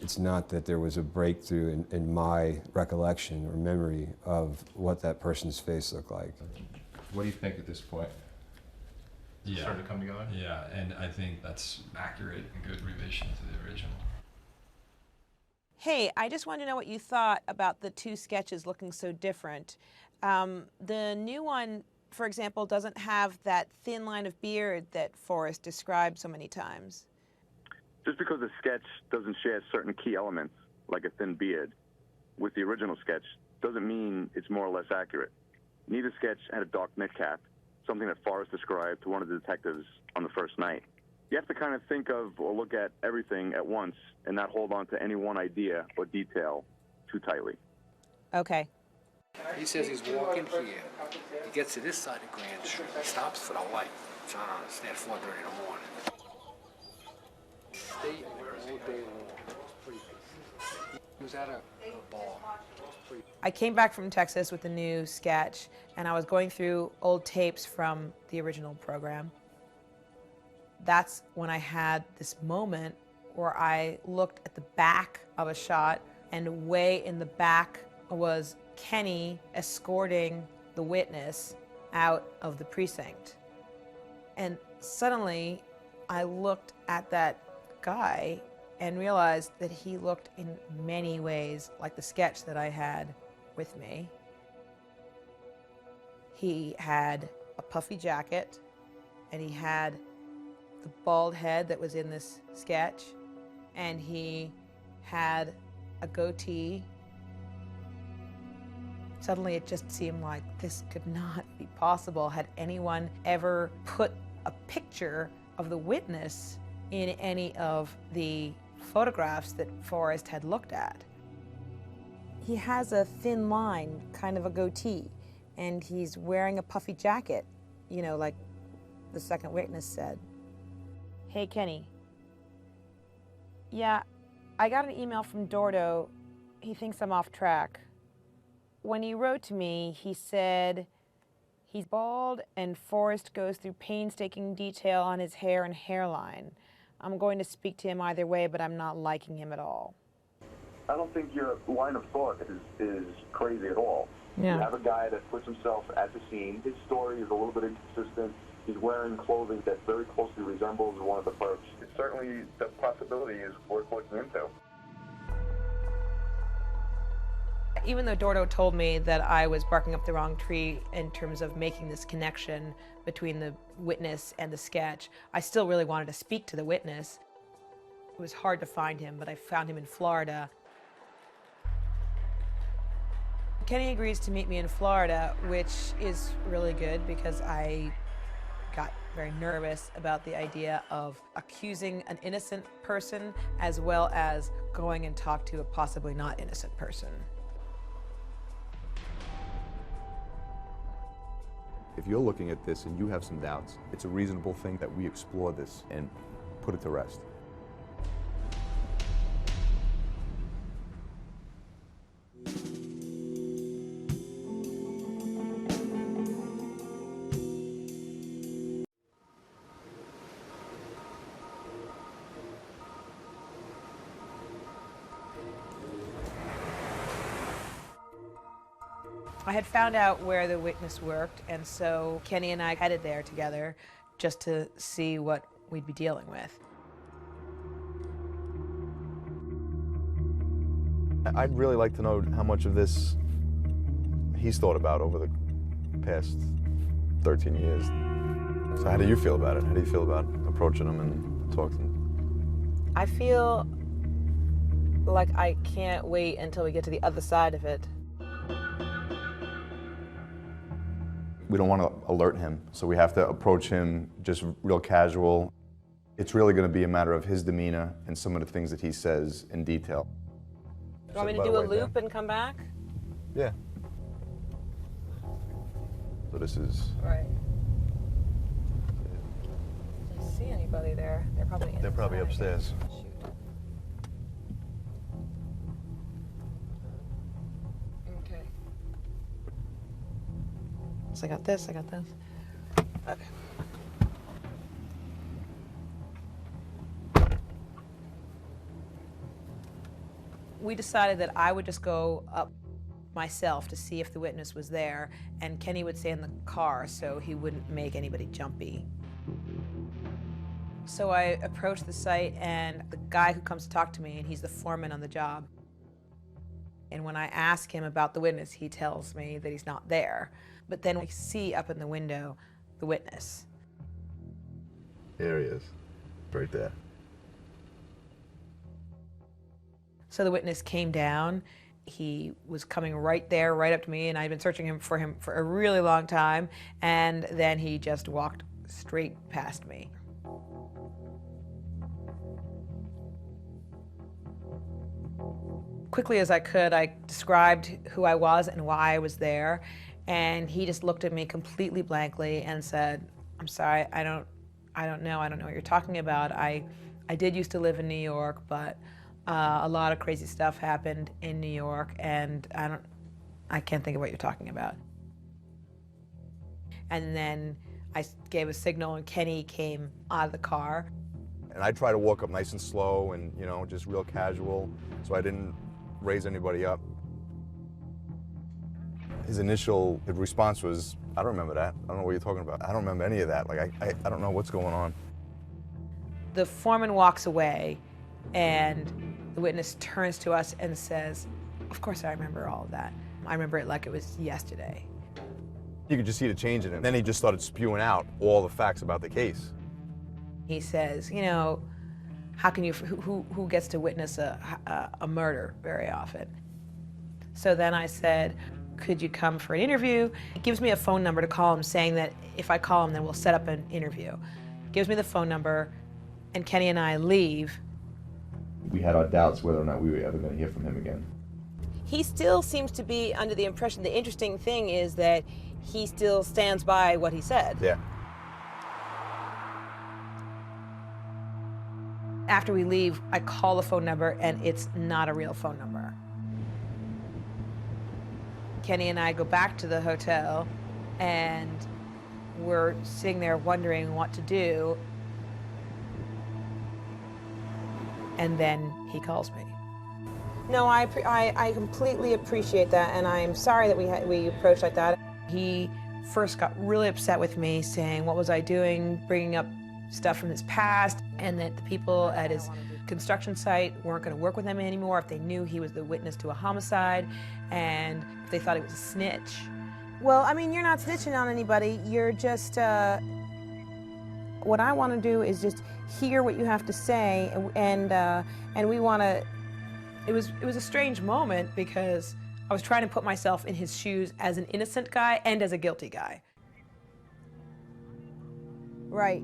It's not that there was a breakthrough in my recollection or memory of what that person's face looked like. What do you think at this point? Yeah. Started to come together? Yeah, and I think that's accurate and good revision to the original. Hey, I just wanted to know what you thought about the two sketches looking so different. The new one, for example, doesn't have that thin line of beard that Forrest described so many times. Just because a sketch doesn't share certain key elements, like a thin beard, with the original sketch, doesn't mean it's more or less accurate. Neither sketch had a dark knit cap, something that Forrest described to one of the detectives on the first night. You have to kind of think of or look at everything at once and not hold on to any one idea or detail too tightly. Okay. He says he's walking here. He gets to this side of Grand Street. He stops for the light. It's on us at 4:30 in the morning. Stayed there all day long. He was at a bar. I came back from Texas with a new sketch, and I was going through old tapes from the original program. That's when I had this moment where I looked at the back of a shot, and way in the back was Kenny escorting the witness out of the precinct. And suddenly, I looked at that guy and realized that he looked in many ways like the sketch that I had with me. He had a puffy jacket, and he had the bald head that was in this sketch, and he had a goatee, Suddenly it just seemed like this could not be possible. Had anyone ever put a picture of the witness in any of the photographs that Forrest had looked at? He has a thin line, kind of a goatee, and he's wearing a puffy jacket, you know, like the second witness said. Hey, Kenny. Yeah, I got an email from Dordo. He thinks I'm off track. When he wrote to me, he said he's bald and Forrest goes through painstaking detail on his hair and hairline. I'm going to speak to him either way, but I'm not liking him at all. I don't think your line of thought is crazy at all. Yeah. You have a guy that puts himself at the scene. His story is a little bit inconsistent. He's wearing clothing that very closely resembles one of the perps. It's certainly the possibility is worth looking into. Even though Dordo told me that I was barking up the wrong tree in terms of making this connection between the witness and the sketch, I still really wanted to speak to the witness. It was hard to find him, but I found him in Florida. Kenny agrees to meet me in Florida, which is really good because I got very nervous about the idea of accusing an innocent person as well as going and talk to a possibly not innocent person. If you're looking at this and you have some doubts, it's a reasonable thing that we explore this and put it to rest. I had found out where the witness worked, and so Kenny and I headed there together just to see what we'd be dealing with. I'd really like to know how much of this he's thought about over the past 13 years. So how do you feel about it? How do you feel about approaching him and talking to him? I feel like I can't wait until we get to the other side of it. We don't want to alert him, so we have to approach him just real casual. It's really going to be a matter of his demeanor and some of the things that he says in detail. You want me to do a loop and come back? Yeah. So this is... All right. Do I see anybody there? They're probably inside. They're probably upstairs. Shoot. Okay. So I got this, I got this. Okay. We decided that I would just go up myself to see if the witness was there, and Kenny would stay in the car so he wouldn't make anybody jumpy. So I approached the site, and the guy who comes to talk to me, and he's the foreman on the job. And when I ask him about the witness, he tells me that he's not there. But then we see up in the window the witness. There he is, right there. So the witness came down. He was coming right there, right up to me, and I'd been searching for him for a really long time, and then he just walked straight past me. Quickly as I could, I described who I was and why I was there, and he just looked at me completely blankly and said, "I'm sorry, I don't know what you're talking about. I did used to live in New York, but a lot of crazy stuff happened in New York, and I can't think of what you're talking about." And then I gave a signal, and Kenny came out of the car. And I try to walk up nice and slow and, you know, just real casual, so I didn't raise anybody up. His initial response was, "I don't remember that. I don't know what you're talking about. I don't remember any of that. Like, I don't know what's going on." The foreman walks away, and the witness turns to us and says, "Of course I remember all of that. I remember it like it was yesterday." You could just see the change in him. Then he just started spewing out all the facts about the case. He says, "You know, how can you, who gets to witness a murder very often?" So then I said, could you come for an interview? He gives me a phone number to call him, saying that if I call him, then we'll set up an interview. Gives me the phone number, and Kenny and I leave. We had our doubts whether or not we were ever going to hear from him again. He still seems to be under the impression, the interesting thing is that he still stands by what he said. Yeah. After we leave, I call the phone number, and it's not a real phone number. Kenny and I go back to the hotel, and we're sitting there wondering what to do. And then he calls me. No, I completely appreciate that, and I'm sorry that we approached like that. He first got really upset with me, saying, what was I doing, bringing up stuff from his past, and that the people at his construction site weren't going to work with him anymore if they knew he was the witness to a homicide, and if they thought he was a snitch. Well, I mean, you're not snitching on anybody. You're just, what I want to do is just hear what you have to say, and we want to. It was a strange moment because I was trying to put myself in his shoes as an innocent guy and as a guilty guy. Right.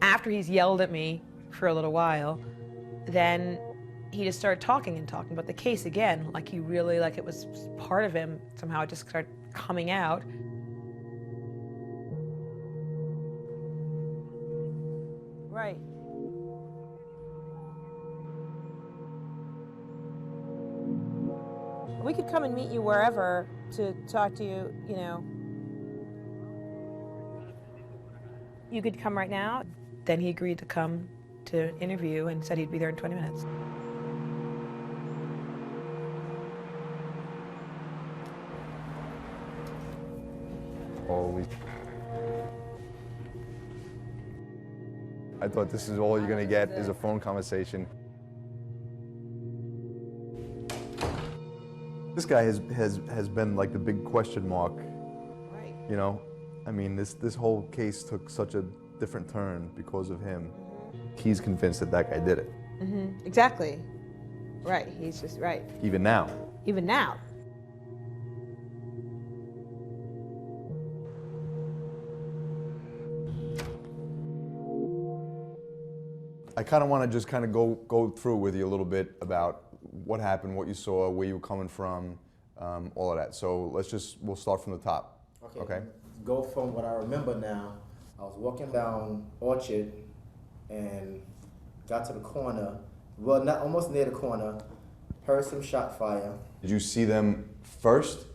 After he's yelled at me for a little while, then he just started talking about the case again, like he really, like it was part of him. Somehow it just started coming out. Right. We could come and meet you wherever to talk to you, you know. You could come right now. Then he agreed to come to interview and said he'd be there in 20 minutes. Holy. I thought this is all you're gonna get is a phone conversation. This guy has been like the big question mark. Right. You know, I mean, this whole case took such a different turn because of him. He's convinced that that guy did it. Mm-hmm. Exactly. Right. He's just right. Even now. Even now. I kind of want to just kind of go through with you a little bit about what happened, what you saw, where you were coming from, all of that. So we'll start from the top. Okay. Go from what I remember now. I was walking down Orchard and got to the corner, well, not almost near the corner, heard some shot fire. Did you see them first,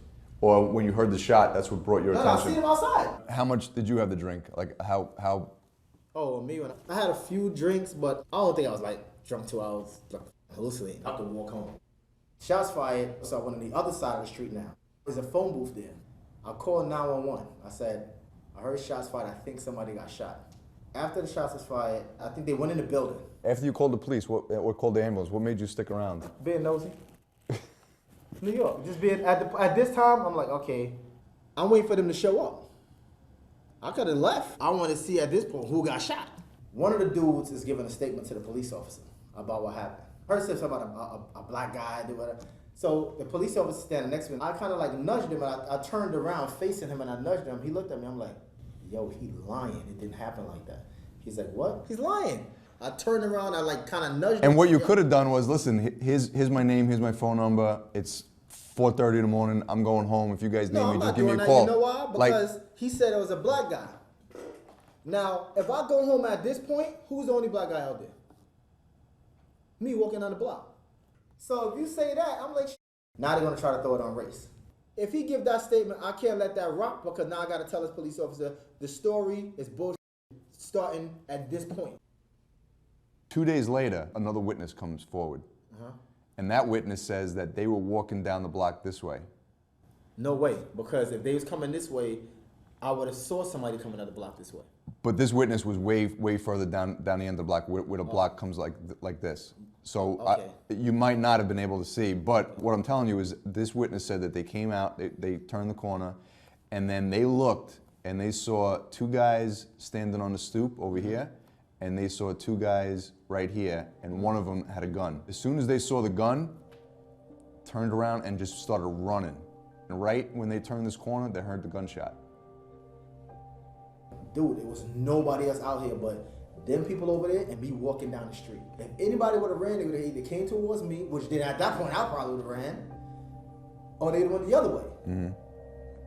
or when you heard the shot, that's what brought your attention? No, I seen them outside. How much did you have to drink? Like how? Oh, me, when I had a few drinks, but I don't think I was like drunk till I was like hallucinating. I could walk home. Shots fired, so I went on the other side of the street now. There's a phone booth there. I called 911. I said, I heard shots fired, I think somebody got shot. After the shots was fired, I think they went in the building. After you called the police, or called the ambulance, what made you stick around? Being nosy. New York, just being, at this time, I'm like, okay, I'm waiting for them to show up. I could have left. I want to see at this point who got shot. One of the dudes is giving a statement to the police officer about what happened. Heard something about a black guy, do whatever. So the police officer standing next to me, I kind of like nudged him, and I turned around facing him and I nudged him. He looked at me, I'm like, yo, he lying. It didn't happen like that. He's like, what? He's lying. I turned around, I like kind of nudged him. And what you could have done was, listen, here's my name, here's my phone number. It's 4:30 in the morning. I'm going home. If you guys need me, just give me a call. You know why? Because he said it was a black guy. Now, if I go home at this point, who's the only black guy out there? Me walking down the block. So if you say that, I'm like, now they're gonna try to throw it on race. If he give that statement, I can't let that rock because now I gotta tell this police officer the story is bullshit starting at this point. 2 days later, another witness comes forward. And that witness says that they were walking down the block this way. No way, because if they was coming this way, I would have saw somebody coming down the block this way. But this witness was way further down the end of the block, where the block comes like this. So Okay. you might not have been able to see, but what I'm telling you is this witness said that they came out, they turned the corner, and then they looked and they saw two guys standing on the stoop over here, and they saw two guys right here, and one of them had a gun. As soon as they saw the gun, turned around and just started running. And right when they turned this corner, they heard the gunshot. Dude, there was nobody else out here but them people over there and me walking down the street. If anybody would have ran, they would have either came towards me, which then at that point I probably would have ran, or they would have went the other way. Mm-hmm.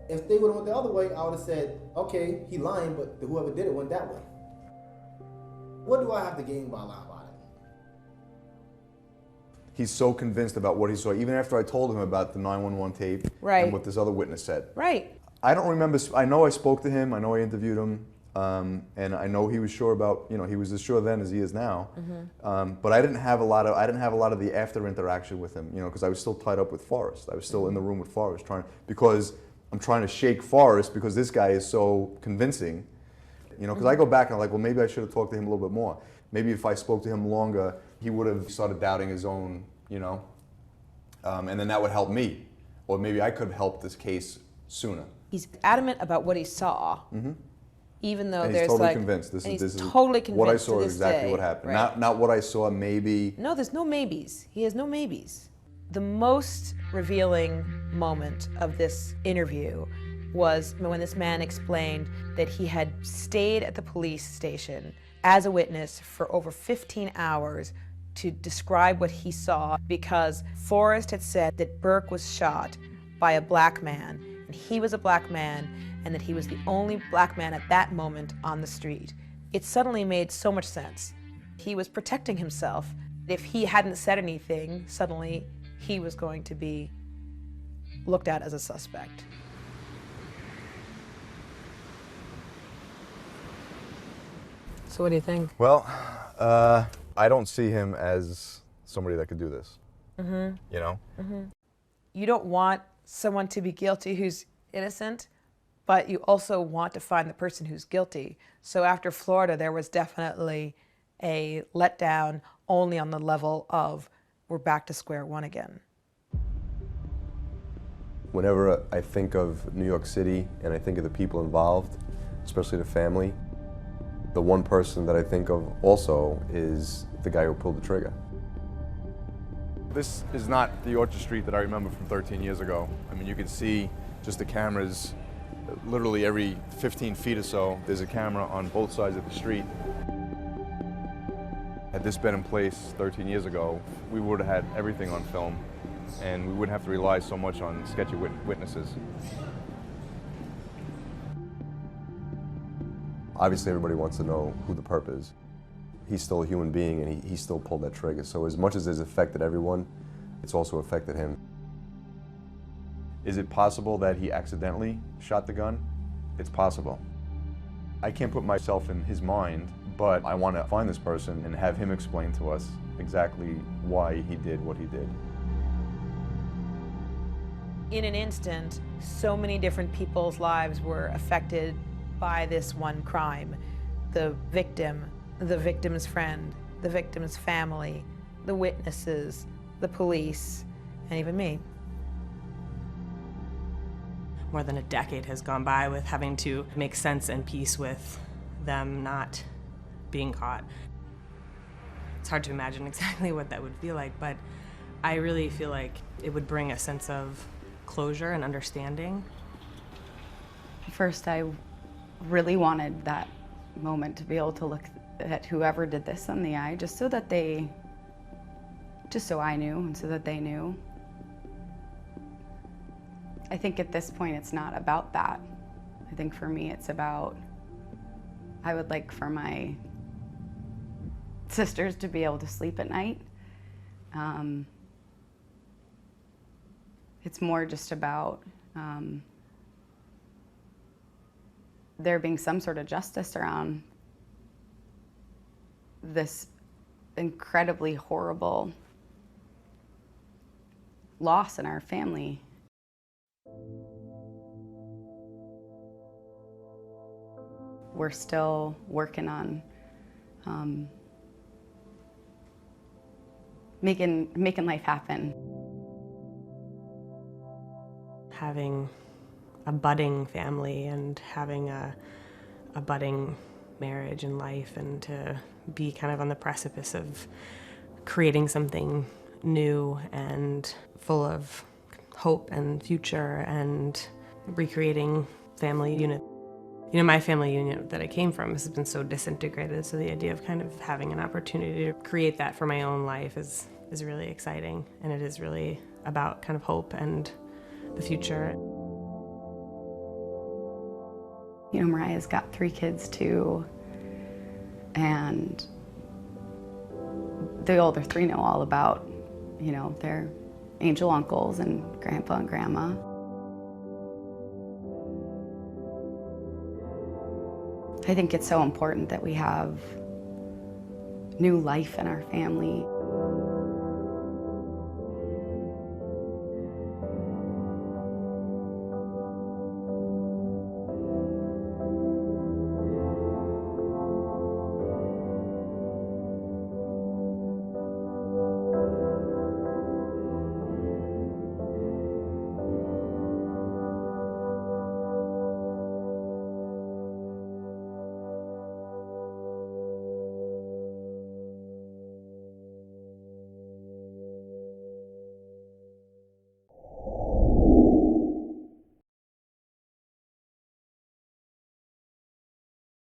If they would have went the other way, I would have said, okay, he lying, but whoever did it went that way. What do I have to gain by lying about it? He's so convinced about what he saw, even after I told him about the 911 tape Right. and what this other witness said. Right. I don't remember, I know I spoke to him, I know I interviewed him, and I know he was sure about, you know, he was as sure then as he is now. But I didn't have a lot of the after interaction with him, you know, because I was still tied up with Forrest. I was still in the room with Forrest because I'm trying to shake Forrest because this guy is so convincing, you know, because I go back and I'm like, well, maybe I should have talked to him a little bit more. Maybe if I spoke to him longer, he would have started doubting his own, you know, and then that would help me. Or maybe I could have helped this case sooner. He's adamant about what he saw, even though And there's he's totally like, convinced. This and is he's totally convinced what I to saw is this exactly day. what happened. Right. Not what I saw maybe. No, there's no maybes. He has no maybes. The most revealing moment of this interview was when this man explained that he had stayed at the police station as a witness for over 15 hours to describe what he saw because Forrest had said that Burke was shot by a black man, and he was a black man, and that he was the only black man at that moment on the street. It suddenly made so much sense. He was protecting himself. If he hadn't said anything, suddenly he was going to be looked at as a suspect. So what do you think? Well, I don't see him as somebody that could do this. You know? You don't want someone to be guilty who's innocent, but you also want to find the person who's guilty. So after Florida, there was definitely a letdown only on the level of we're back to square one again. Whenever I think of New York City and I think of the people involved, especially the family, the one person that I think of also is the guy who pulled the trigger. This is not the Orchard Street that I remember from 13 years ago. I mean, you can see just the cameras, literally every 15 feet or so, there's a camera on both sides of the street. Had this been in place 13 years ago, we would have had everything on film, and we wouldn't have to rely so much on sketchy witnesses. Obviously, everybody wants to know who the perp is. He's still a human being, and he still pulled that trigger. So as much as it's affected everyone, it's also affected him. Is it possible that he accidentally shot the gun? It's possible. I can't put myself in his mind, but I want to find this person and have him explain to us exactly why he did what he did. In an instant, so many different people's lives were affected by this one crime. The victim, the victim's friend, the victim's family, the witnesses, the police, and even me. More than a decade has gone by with having to make sense and peace with them not being caught. It's hard to imagine exactly what that would feel like, but I really feel like it would bring a sense of closure and understanding. First, I really wanted that moment to be able to look at whoever did this in the eye, just so I knew and so that they knew. I think at this point it's not about that. I think for me it's about, I would like for my sisters to be able to sleep at night. It's more just about there being some sort of justice around this incredibly horrible loss in our family. We're still working on making life happen. Having a budding family and having a budding marriage and life, and to be kind of on the precipice of creating something new and full of hope and future and recreating family unit. You know, my family unit that I came from has been so disintegrated, so the idea of kind of having an opportunity to create that for my own life is really exciting, and it is really about kind of hope and the future. You know, Mariah's got 3 kids too, and the older 3 know all about, you know, their angel uncles and grandpa and grandma. I think it's so important that we have new life in our family.